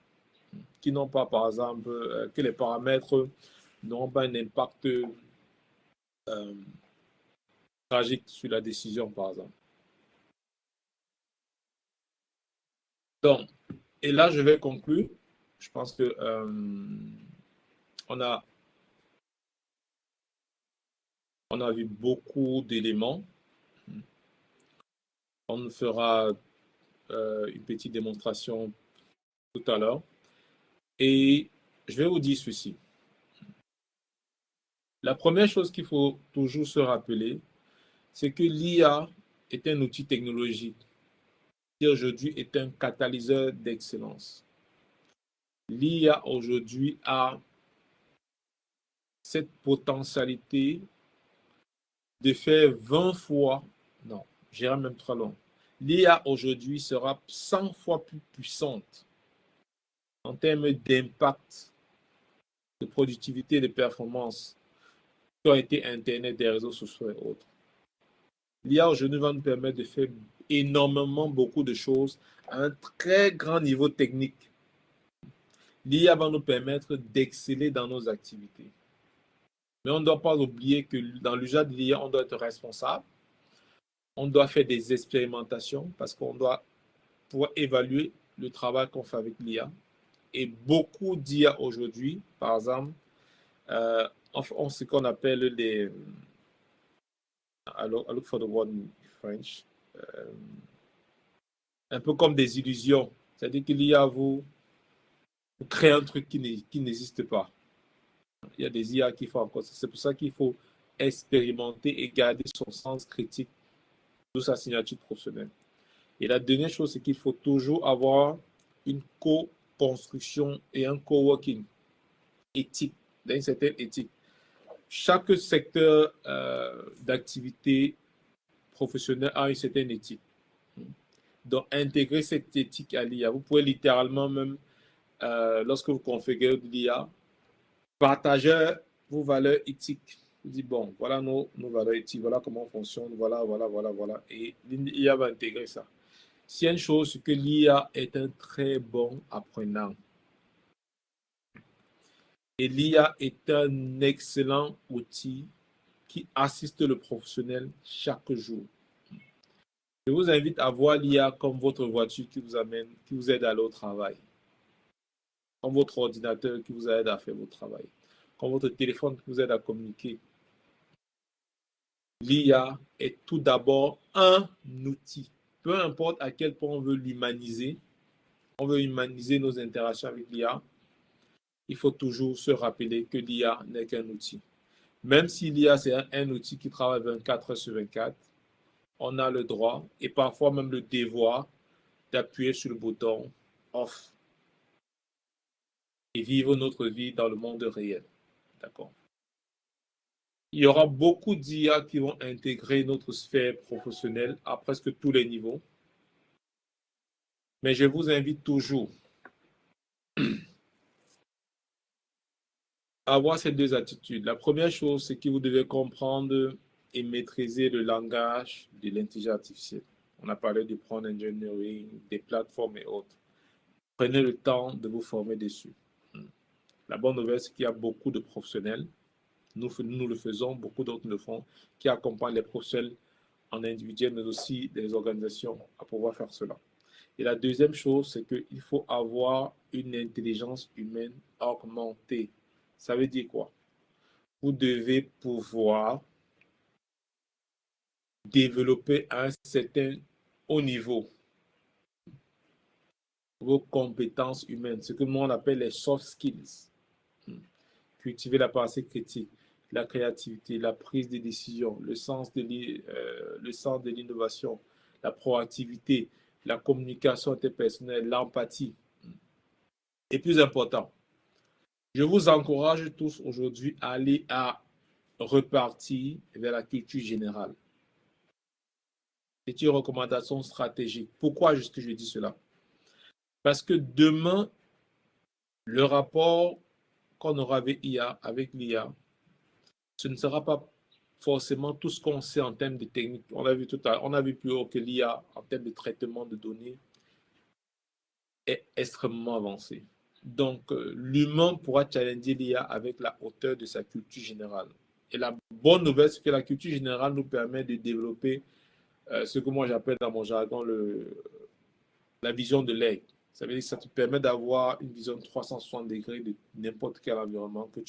B: qui n'ont pas, par exemple, que les paramètres n'ont pas un impact tragique sur la décision, par exemple. Donc, et là, je vais conclure. Je pense que on a vu beaucoup d'éléments. On fera une petite démonstration tout à l'heure. Et je vais vous dire ceci. La première chose qu'il faut toujours se rappeler, c'est que l'IA est un outil technologique qui aujourd'hui est un catalyseur d'excellence. L'IA aujourd'hui a cette potentialité de faire 20 fois, non, j'irai même trop loin. L'IA aujourd'hui sera 100 fois plus puissante en termes d'impact, de productivité, de performance, qui ont été Internet, des réseaux sociaux et autres. L'IA aujourd'hui va nous permettre de faire énormément beaucoup de choses à un très grand niveau technique. L'IA va nous permettre d'exceller dans nos activités. Mais on ne doit pas oublier que dans l'usage de l'IA, on doit être responsable. On doit faire des expérimentations parce qu'on doit pouvoir évaluer le travail qu'on fait avec l'IA. Et beaucoup d'IA aujourd'hui, par exemple, on ce qu'on appelle les... I look for the word in French. Un peu comme des illusions. C'est-à-dire que l'IA vous crée un truc qui n'existe pas. Il y a des IA qui font encore ça. C'est pour ça qu'il faut expérimenter et garder son sens critique de sa signature professionnelle. Et la dernière chose, c'est qu'il faut toujours avoir une co-construction et un co-working éthique, d'une certaine éthique. Chaque secteur d'activité professionnelle a une certaine éthique. Donc, intégrer cette éthique à l'IA. Vous pouvez littéralement même, lorsque vous configurez l'IA, partager vos valeurs éthiques. Vous dites, bon, voilà nos valeurs éthiques, voilà comment on fonctionne, voilà. Et l'IA va intégrer ça. S'il y a une chose, c'est que l'IA est un très bon apprenant. Et l'IA est un excellent outil qui assiste le professionnel chaque jour. Je vous invite à voir l'IA comme votre voiture qui vous aide à aller au travail. Comme votre ordinateur qui vous aide à faire votre travail. Comme votre téléphone qui vous aide à communiquer. L'IA est tout d'abord un outil. Peu importe à quel point on veut l'humaniser, on veut humaniser nos interactions avec l'IA. il faut toujours se rappeler que l'IA n'est qu'un outil. Même si l'IA, c'est un outil qui travaille 24 heures sur 24, on a le droit et parfois même le devoir d'appuyer sur le bouton off et vivre notre vie dans le monde réel. D'accord? Il y aura beaucoup d'IA qui vont intégrer notre sphère professionnelle à presque tous les niveaux. Mais je vous invite toujours à avoir ces deux attitudes. La première chose, c'est que vous devez comprendre et maîtriser le langage de l'intelligence artificielle. On a parlé du prompt engineering, des plateformes et autres. Prenez le temps de vous former dessus. La bonne nouvelle, c'est qu'il y a beaucoup de professionnels. Nous le faisons, beaucoup d'autres le font, qui accompagnent les professionnels en individuel, mais aussi des organisations à pouvoir faire cela. Et la deuxième chose, c'est qu'il faut avoir une intelligence humaine augmentée. Ça veut dire quoi? Vous devez pouvoir développer à un certain haut niveau vos compétences humaines, ce que moi on appelle les soft skills. Cultiver la pensée critique, la créativité, la prise de décision, le sens de l'innovation, la proactivité, la communication interpersonnelle, l'empathie. Et plus important, je vous encourage tous aujourd'hui à aller à repartir vers la culture générale. C'est une recommandation stratégique. Pourquoi est-ce que je dis cela? Parce que demain, le rapport qu'on aura avec l'IA, ce ne sera pas forcément tout ce qu'on sait en termes de technique. On a vu tout à l'heure, on a vu plus haut que l'IA en termes de traitement de données est extrêmement avancé. Donc, l'humain pourra challenger l'IA avec la hauteur de sa culture générale. Et la bonne nouvelle, c'est que la culture générale nous permet de développer ce que moi j'appelle dans mon jargon la vision de l'aigle. Ça veut dire que ça te permet d'avoir une vision de 360 degrés de n'importe quel environnement que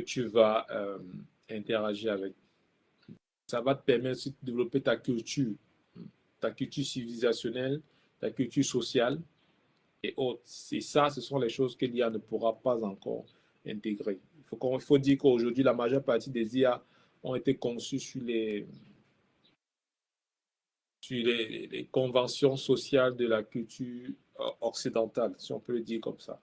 B: tu vas interagir avec. Ça va te permettre aussi de développer ta culture civilisationnelle, ta culture sociale et autres. C'est ça, ce sont les choses que l'IA ne pourra pas encore intégrer. Il faut dire qu'aujourd'hui, la majeure partie des IA ont été conçues sur les conventions sociales de la culture occidentale, si on peut le dire comme ça.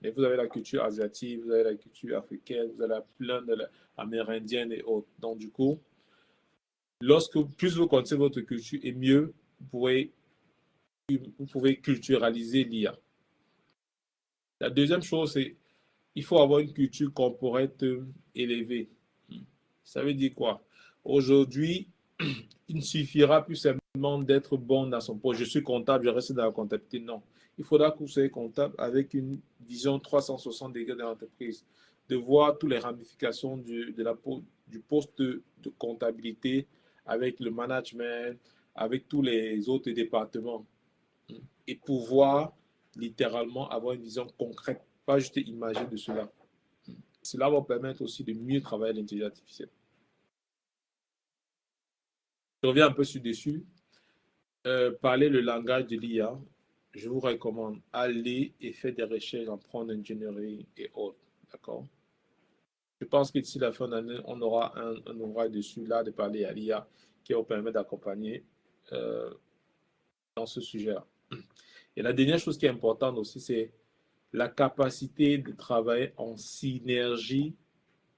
B: Mais vous avez la culture asiatique, vous avez la culture africaine, vous avez plein de amérindienne et autres. Donc, du coup, plus vous connaissez votre culture, et mieux vous pouvez culturaliser l'IA. La deuxième chose, c'est qu'il faut avoir une culture corporate élevée. Ça veut dire quoi? Aujourd'hui, il ne suffira plus simplement d'être bon dans son poste. Je suis comptable, je reste dans la comptabilité. Non. Il faudra que vous soyez comptable avec une vision 360 degrés de l'entreprise, de voir toutes les ramifications du poste de comptabilité avec le management, avec tous les autres départements et pouvoir littéralement avoir une vision concrète, pas juste imaginer de cela. Cela va permettre aussi de mieux travailler l'intelligence artificielle. Je reviens un peu sur dessus. Parler le langage de l'IA, je vous recommande, aller et faire des recherches en prompt engineering et autres. D'accord? Je pense que d'ici la fin d'année, on aura un ouvrage dessus, là, de parler à l'IA, qui va vous permettre d'accompagner dans ce sujet-là. Et la dernière chose qui est importante aussi, c'est la capacité de travailler en synergie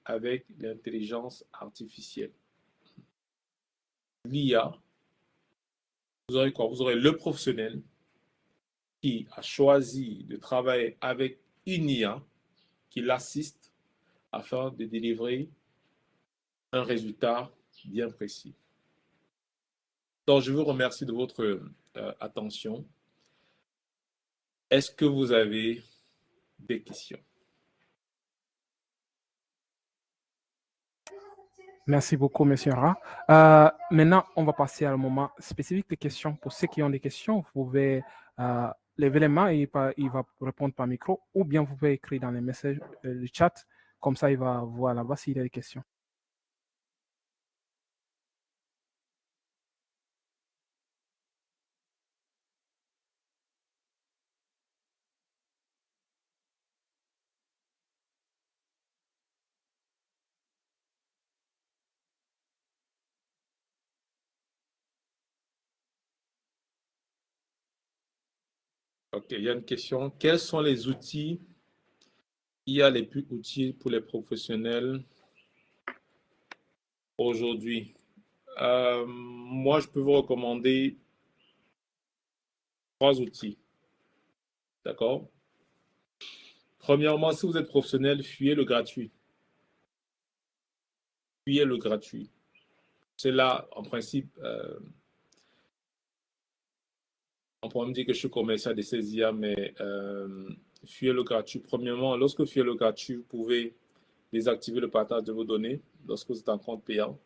B: avec l'intelligence artificielle. L'IA, vous aurez quoi? Vous aurez le professionnel qui a choisi de travailler avec une IA qui l'assiste afin de délivrer un résultat bien précis. Donc, je vous remercie de votre attention. Est-ce que vous avez des questions?
A: Merci beaucoup, Monsieur Ra. Maintenant, on va passer à un moment spécifique de questions. Pour ceux qui ont des questions, vous pouvez lever les mains et il va répondre par micro, ou bien vous pouvez écrire dans les messages, le chat. Comme ça, il va voir là-bas s'il y a des questions.
B: Ok, il y a une question. Quels sont les outils IA les plus utiles pour les professionnels aujourd'hui? Moi, je peux vous recommander 3 outils. D'accord? Premièrement, si vous êtes professionnel, fuyez le gratuit. Fuyez le gratuit. C'est là, en principe, on pourrait me dire que je suis commercial de ces IA, mais fuyez le gratuit. Premièrement, lorsque vous fuyez le gratuit, vous pouvez désactiver le partage de vos données lorsque vous êtes en compte payant.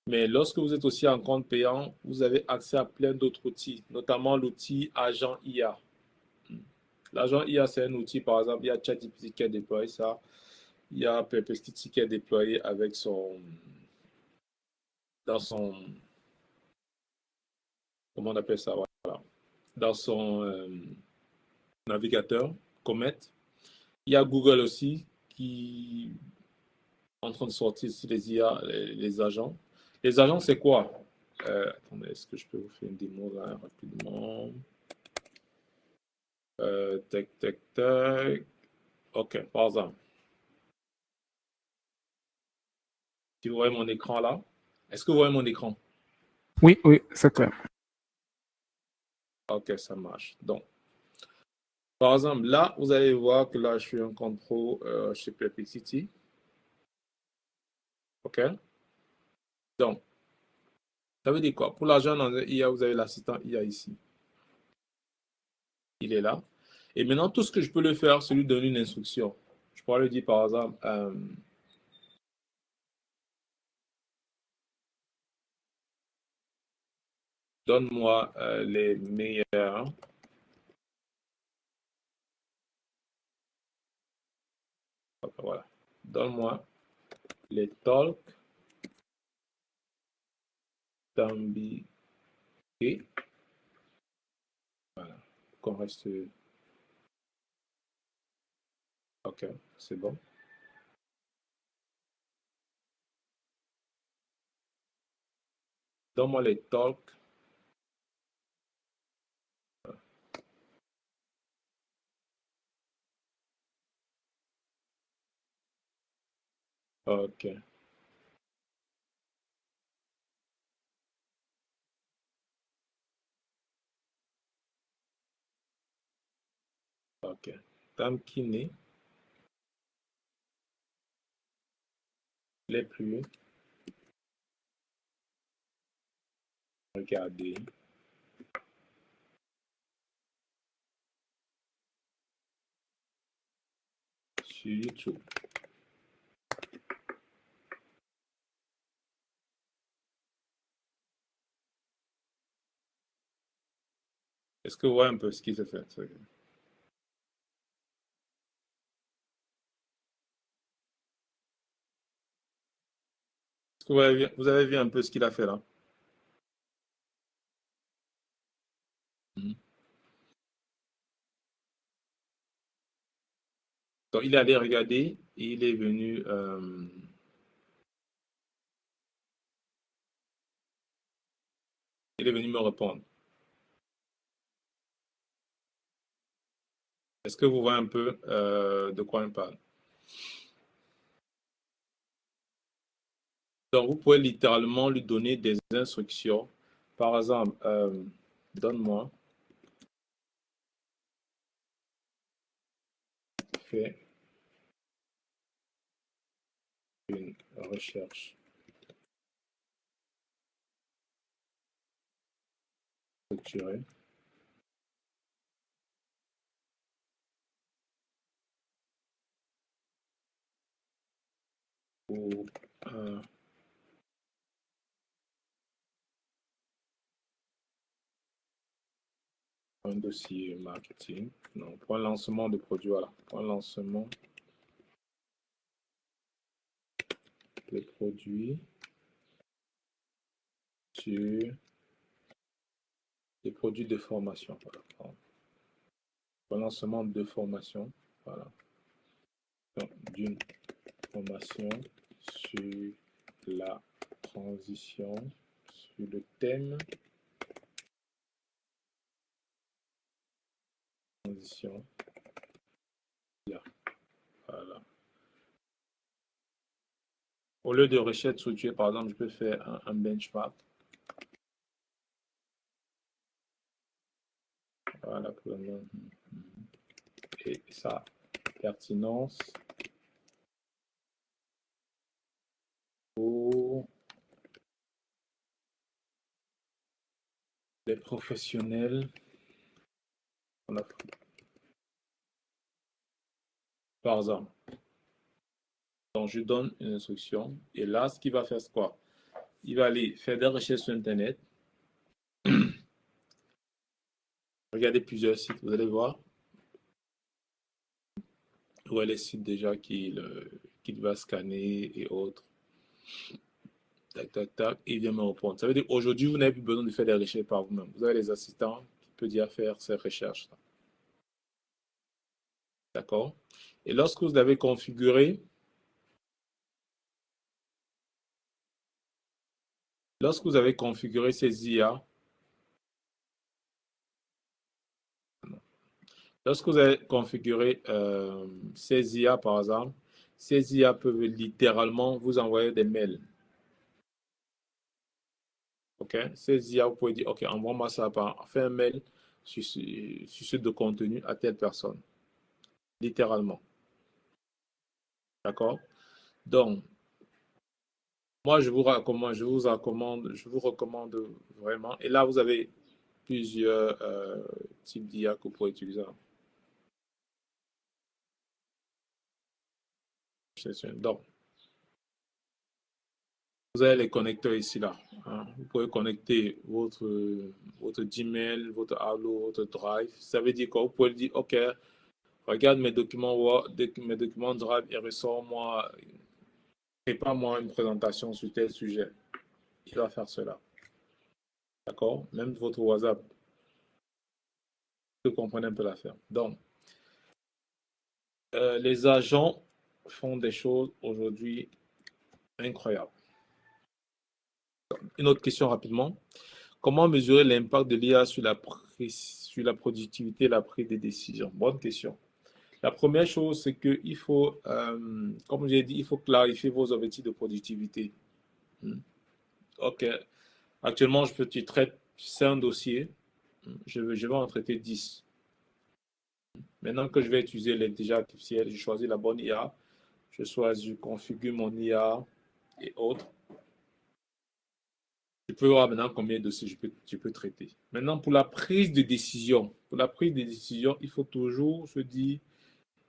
B: Mais lorsque vous êtes aussi en compte payant, vous avez accès à plein d'autres outils, notamment l'outil Agent IA. L'agent IA, c'est un outil, par exemple, il y a ChatGPT qui a déployé ça, il y a Perplexity qui a déployé avec dans son, comment on appelle ça, voilà, dans son navigateur, Comet. Il y a Google aussi qui est en train de sortir sur les IA, les agents. Les agents, c'est quoi? Attendez, est-ce que je peux vous faire une démo là rapidement? Tac, tac, tac. OK, par exemple, si vous voyez mon écran là, est-ce que vous voyez mon écran?
A: Oui, oui, c'est clair.
B: OK, ça marche. Donc, par exemple, là, vous allez voir que là, je suis un compte pro chez Perplexity. OK? Donc, ça veut dire quoi? Pour l'argent dans IA, vous avez l'assistant IA ici. Il est là. Et maintenant, tout ce que je peux le faire, c'est lui donner une instruction. Je pourrais lui dire, par exemple, donne-moi les meilleurs. Voilà. Donne-moi les talks d'ambi. Voilà. Qu'on reste. OK, c'est bon. Donne-moi les talks. OK. OK. Tamkine, les plus regardés sur YouTube. Est-ce que vous voyez un peu ce qui se fait? Est-ce que vous avez vu un peu ce qu'il a fait là? Mhm. Donc, il est allé regarder et il est venu me répondre. Est-ce que vous voyez un peu de quoi on parle? Donc, vous pouvez littéralement lui donner des instructions. Par exemple, donne-moi, fais une recherche structurée pour un dossier marketing. Non, pour un lancement de produit, voilà. Pour un lancement de produits sur des produits de formation. Voilà. Pour un lancement de formation. Voilà. D'une formation sur la transition, sur le thème transition. Voilà. Au lieu de recherche structurée, par exemple, je peux faire un benchmark. Voilà, et sa pertinence pour les professionnels en Afrique. Par exemple, donc je donne une instruction et là, ce qu'il va faire, c'est quoi? Il va aller faire des recherches sur Internet. Regardez plusieurs sites, vous allez voir. Où est les sites déjà qu'il va scanner et autres. Tac, tac, tac. Et il vient me répondre. Ça veut dire qu'aujourd'hui, vous n'avez plus besoin de faire des recherches par vous-même. Vous avez les assistants qui peuvent déjà faire ces recherches-là. D'accord? Et lorsque vous avez configuré, ces IA, lorsque vous avez configuré ces IA, par exemple, ces IA peuvent littéralement vous envoyer des mails. OK? Ces IA, vous pouvez dire, OK, envoie-moi ça fais un mail sur ce de contenu à telle personne. Littéralement. D'accord? Donc, moi, je vous recommande vraiment. Et là, vous avez plusieurs types d'IA que vous pourrez utiliser. Donc, vous avez les connecteurs ici, là. Hein. Vous pouvez connecter votre Gmail, votre Outlook, votre Drive. Ça veut dire quoi? Vous pouvez dire, OK, regarde mes documents Word, mes documents Drive et ressors-moi, prépare-moi une présentation sur tel sujet. Il va faire cela. D'accord? Même votre WhatsApp. Vous comprenez un peu l'affaire. Donc, les agents font des choses aujourd'hui incroyables. Une autre question rapidement. Comment mesurer l'impact de l'IA sur la productivité et la prise de décision? Bonne question. La première chose, c'est qu'il faut, comme j'ai dit, il faut clarifier vos objectifs de productivité. OK. Actuellement, tu traites 5 dossiers. Je vais en traiter 10. Maintenant que je vais utiliser l'intelligence artificielle, je choisis la bonne IA. Je configure mon IA et autres. Je peux voir maintenant combien de dossiers je peux traiter. Maintenant, pour la prise de décision, il faut toujours se dire,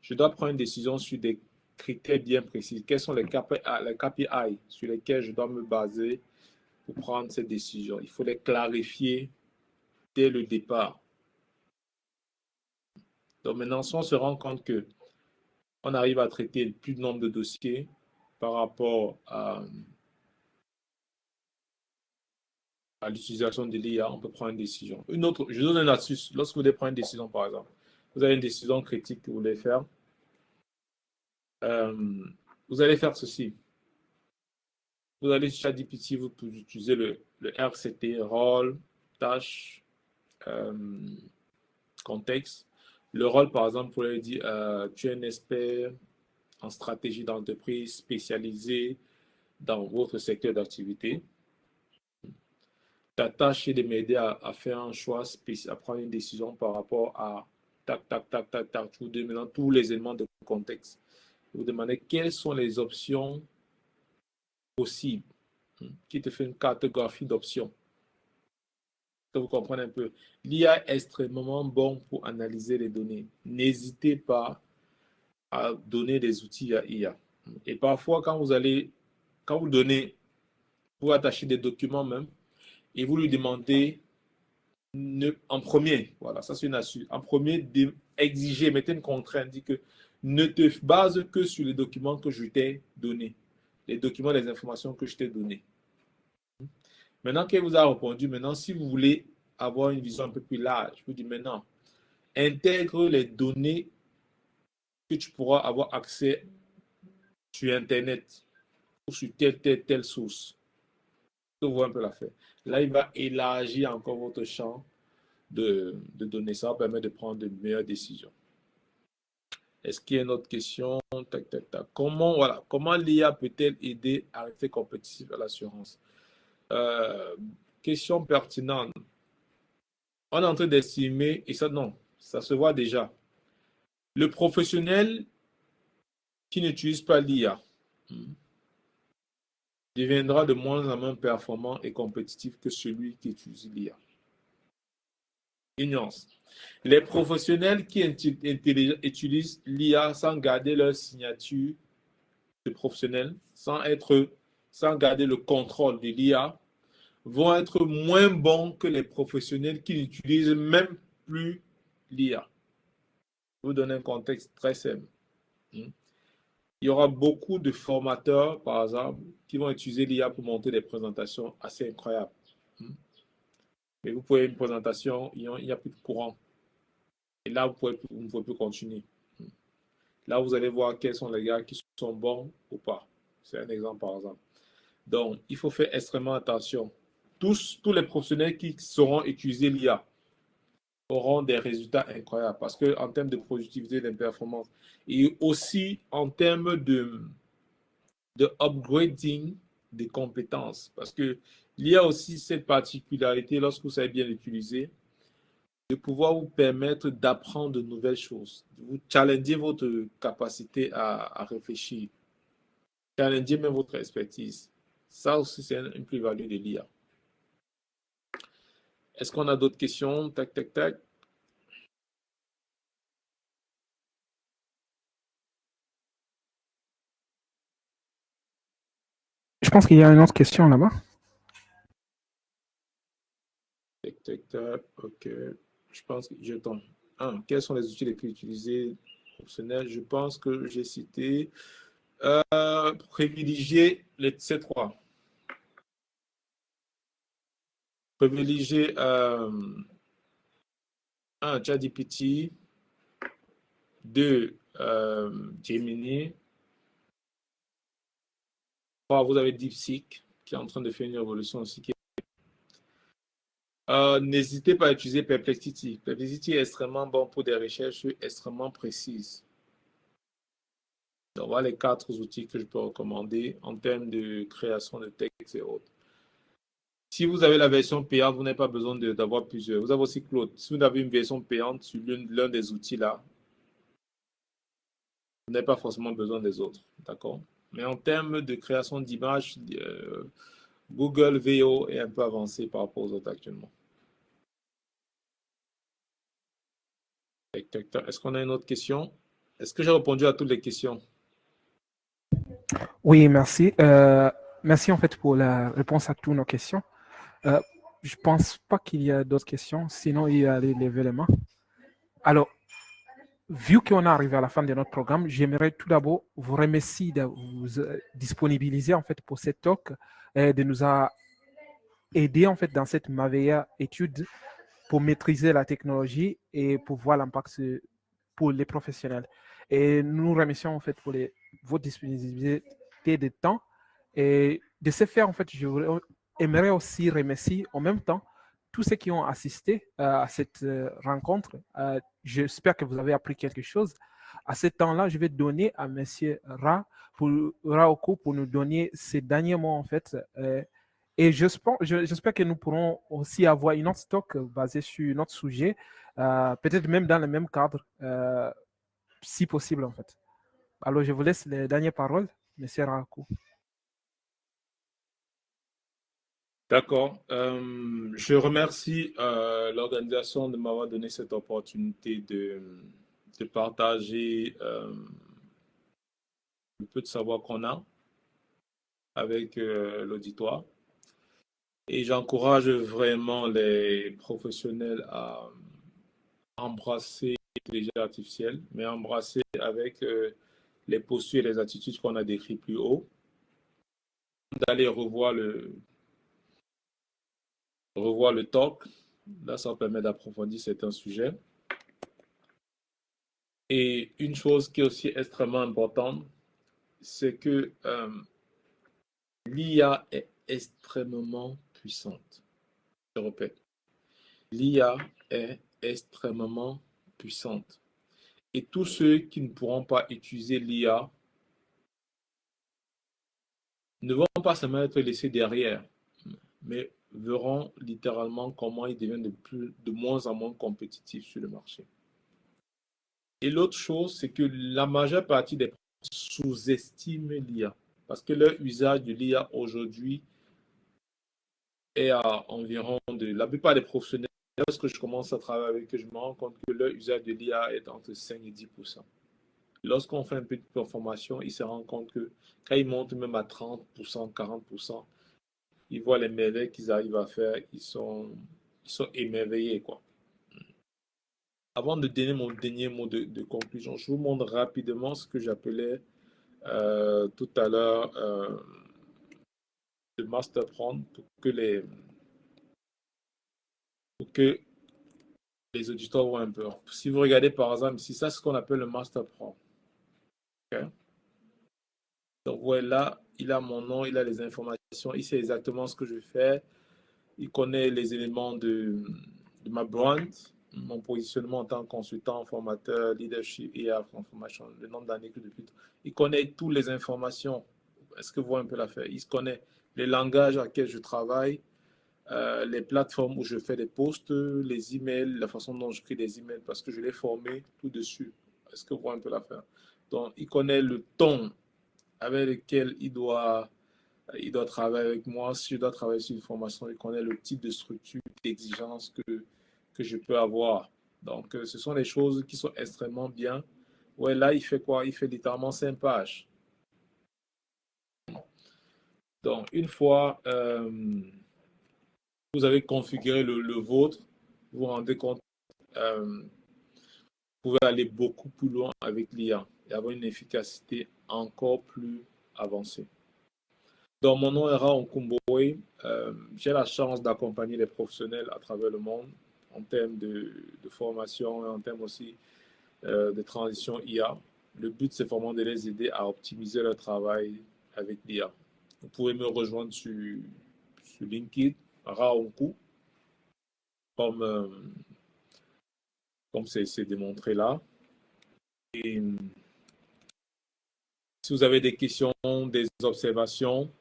B: je dois prendre une décision sur des critères bien précis. Quels sont les KPI sur lesquels je dois me baser pour prendre cette décision? Il faut les clarifier dès le départ. Donc maintenant, si on se rend compte que on arrive à traiter le plus de nombre de dossiers par rapport à l'utilisation de l'IA, on peut prendre une décision. Je donne une astuce. Lorsque vous voulez prendre une décision, par exemple, vous avez une décision critique que vous voulez faire, vous allez faire ceci. Vous allez sur ChatGPT, vous pouvez utiliser le RCT, rôle, tâche, contexte. Le rôle, par exemple, vous pouvez dire, tu es un expert en stratégie d'entreprise spécialisé dans votre secteur d'activité. Ta tâche est de m'aider à faire un choix spécial, à prendre une décision par rapport à tac, tac, tac, tac, tac, vous demandez tous les éléments de contexte. Vous demandez quelles sont les options possibles, qui te fait une cartographie d'options. Vous comprenez un peu. L'IA est extrêmement bon pour analyser les données. N'hésitez pas à donner des outils à IA. Et parfois, quand vous donnez, vous attachez des documents même, et vous lui demandez en premier, voilà, ça c'est une astuce. En premier, exiger, mettez une contrainte, dit que ne te base que sur les documents que je t'ai donnés, les documents, les informations que je t'ai données. Maintenant qu'elle vous a répondu, maintenant, si vous voulez avoir une vision un peu plus large, je vous dis maintenant, intègre les données que tu pourras avoir accès sur Internet ou sur telle source. Vous voyez un peu l'affaire. Là, il va élargir encore votre champ de données. Ça permet de prendre de meilleures décisions. Est-ce qu'il y a une autre question? Tac, tac, tac. Comment l'IA peut-elle aider à rester compétitif à l'assurance? Question pertinente. On est en train d'estimer, et ça, non, ça se voit déjà. Le professionnel qui n'utilise pas l'IA deviendra de moins en moins performant et compétitif que celui qui utilise l'IA. Nuance. Les professionnels qui utilisent l'IA sans garder leur signature de professionnel, sans garder le contrôle de l'IA, vont être moins bons que les professionnels qui n'utilisent même plus l'IA. Je vais vous donner un contexte très simple. Il y aura beaucoup de formateurs, par exemple, qui vont utiliser l'IA pour monter des présentations assez incroyables. Mais vous pouvez une présentation, il n'y a plus de courant. Et là, vous ne pouvez plus continuer. Là, vous allez voir quels sont les gars qui sont bons ou pas. C'est un exemple, par exemple. Donc, il faut faire extrêmement attention. Tous les professionnels qui sauront utiliser l'IA auront des résultats incroyables parce qu'en termes de productivité, de performance et aussi en termes de upgrading des compétences. Parce qu'il y a aussi cette particularité, lorsque vous savez bien l'utiliser, de pouvoir vous permettre d'apprendre de nouvelles choses. Vous challenger votre capacité à réfléchir. Challenger même votre expertise. Ça aussi, c'est une plus-value de l'IA. Est-ce qu'on a d'autres questions? Tac, tac, tac.
A: Je pense qu'il y a une autre question là-bas.
B: Tac, tac, tac. OK. Je pense que je tombe. Quels sont les outils les plus utilisés professionnels? Je pense que j'ai cité privilégier les C3. Privilégier ChatGPT, 2 Gemini, 3 vous avez DeepSeek qui est en train de faire une révolution aussi. N'hésitez pas à utiliser Perplexity. Perplexity est extrêmement bon pour des recherches extrêmement précises. Donc, voilà les 4 outils que je peux recommander en termes de création de texte et autres. Si vous avez la version payante, vous n'avez pas besoin d'avoir plusieurs. Vous avez aussi Claude. Si vous avez une version payante sur l'un des outils là, vous n'avez pas forcément besoin des autres. D'accord? Mais en termes de création d'images, Google VO est un peu avancé par rapport aux autres actuellement. Est-ce qu'on a une autre question? Est-ce que j'ai répondu à toutes les questions?
A: Oui, merci. Merci en fait pour la réponse à toutes nos questions. Je pense pas qu'il y a d'autres questions, sinon il y a les éléments. Alors, vu qu'on est arrivé à la fin de notre programme, j'aimerais tout d'abord vous remercier de vous disponibiliser en fait pour cette talk et de nous aider en fait dans cette merveilleuse étude pour maîtriser la technologie et pour voir l'impact pour les professionnels. Et nous remercions en fait pour votre disponibilité de temps. Et de ce fait, en fait, j'aimerais aussi remercier en même temps tous ceux qui ont assisté à cette rencontre. J'espère que vous avez appris quelque chose. À ce temps-là, je vais donner à M. Raoko pour nous donner ses derniers mots, en fait. Et j'espère que nous pourrons aussi avoir une autre talk basée sur notre sujet, peut-être même dans le même cadre, si possible, en fait. Alors, je vous laisse les dernières paroles, M. Raoko.
B: D'accord. Je remercie l'organisation de m'avoir donné cette opportunité de partager le peu de savoir qu'on a avec l'auditoire. Et j'encourage vraiment les professionnels à embrasser l'intelligence artificielle, mais embrasser avec les postures et les attitudes qu'on a décrites plus haut, d'aller revoir le talk. Là, ça permet d'approfondir certains sujets. Et une chose qui est aussi extrêmement importante, c'est que l'IA est extrêmement puissante. Je répète, l'IA est extrêmement puissante. Et tous ceux qui ne pourront pas utiliser l'IA ne vont pas seulement être laissés derrière, mais verront littéralement comment ils deviennent de moins en moins compétitifs sur le marché. Et l'autre chose, c'est que la majeure partie des personnes sous-estiment l'IA. Parce que leur usage de l'IA aujourd'hui est à environ la plupart des professionnels, lorsque je commence à travailler avec eux, je me rends compte que leur usage de l'IA est entre 5 et 10%. Lorsqu'on fait un peu de performation, ils se rendent compte que quand ils montent même à 30%, 40%, ils voient les merveilles qu'ils arrivent à faire, ils sont émerveillés, quoi. Avant de donner mon dernier mot de conclusion, je vous montre rapidement ce que j'appelais tout à l'heure le master plan pour que les auditeurs voient un peu. Si vous regardez par exemple ici, ça c'est ce qu'on appelle le master plan. Okay? Donc voilà, il a mon nom, il a les informations, il sait exactement ce que je fais, il connaît les éléments de ma brand, mon positionnement en tant que consultant, formateur, leadership, IA, transformation, le nombre d'années que depuis. Il connaît toutes les informations. Est-ce que vous voyez un peu l'affaire? Il connaît les langages à lesquels je travaille, les plateformes où je fais des posts, les emails, la façon dont je crée des emails, parce que je l'ai formé tout dessus. Est-ce que vous voyez un peu l'affaire? Donc, il connaît le ton avec lequel il doit travailler avec moi. Si je dois travailler sur une formation, il connaît le type de structure, d'exigence que je peux avoir. Donc, ce sont des choses qui sont extrêmement bien. Ouais, là, il fait quoi? Il fait littéralement 5 pages. Donc, une fois vous avez configuré le vôtre, vous vous rendez compte, vous pouvez aller beaucoup plus loin avec l'IA et avoir une efficacité encore plus avancée. Donc, mon nom est Raon Kumboé. J'ai la chance d'accompagner les professionnels à travers le monde en termes de formation et en termes aussi de transition IA. Le but, c'est vraiment de les aider à optimiser leur travail avec l'IA. Vous pouvez me rejoindre sur LinkedIn, Raonku, comme c'est démontré là. Et si vous avez des questions, des observations,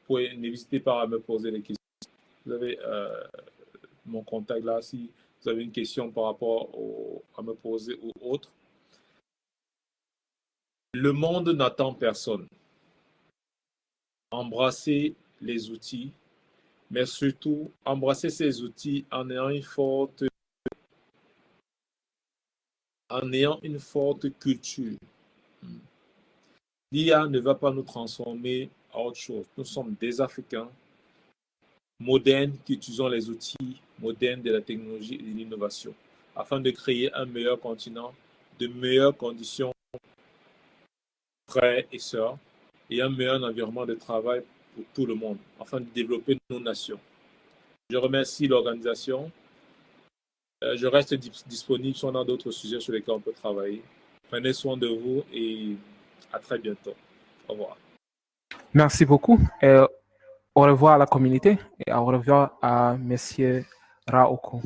B: n'hésitez pas à me poser des questions. Vous avez mon contact là si vous avez une question par rapport à me poser ou autre. Le monde n'attend personne. Embrassez les outils, mais surtout embrassez ces outils en ayant une forte culture. L'IA ne va pas nous transformer en autre chose. Nous sommes des Africains modernes qui utilisons les outils modernes de la technologie et de l'innovation afin de créer un meilleur continent, de meilleures conditions frères et sœurs et un meilleur environnement de travail pour tout le monde afin de développer nos nations. Je remercie l'organisation. Je reste disponible si on a d'autres sujets sur lesquels on peut travailler. Prenez soin de vous et à très bientôt. Au revoir.
A: Merci beaucoup. Et au revoir à la communauté et au revoir à M. Raoko.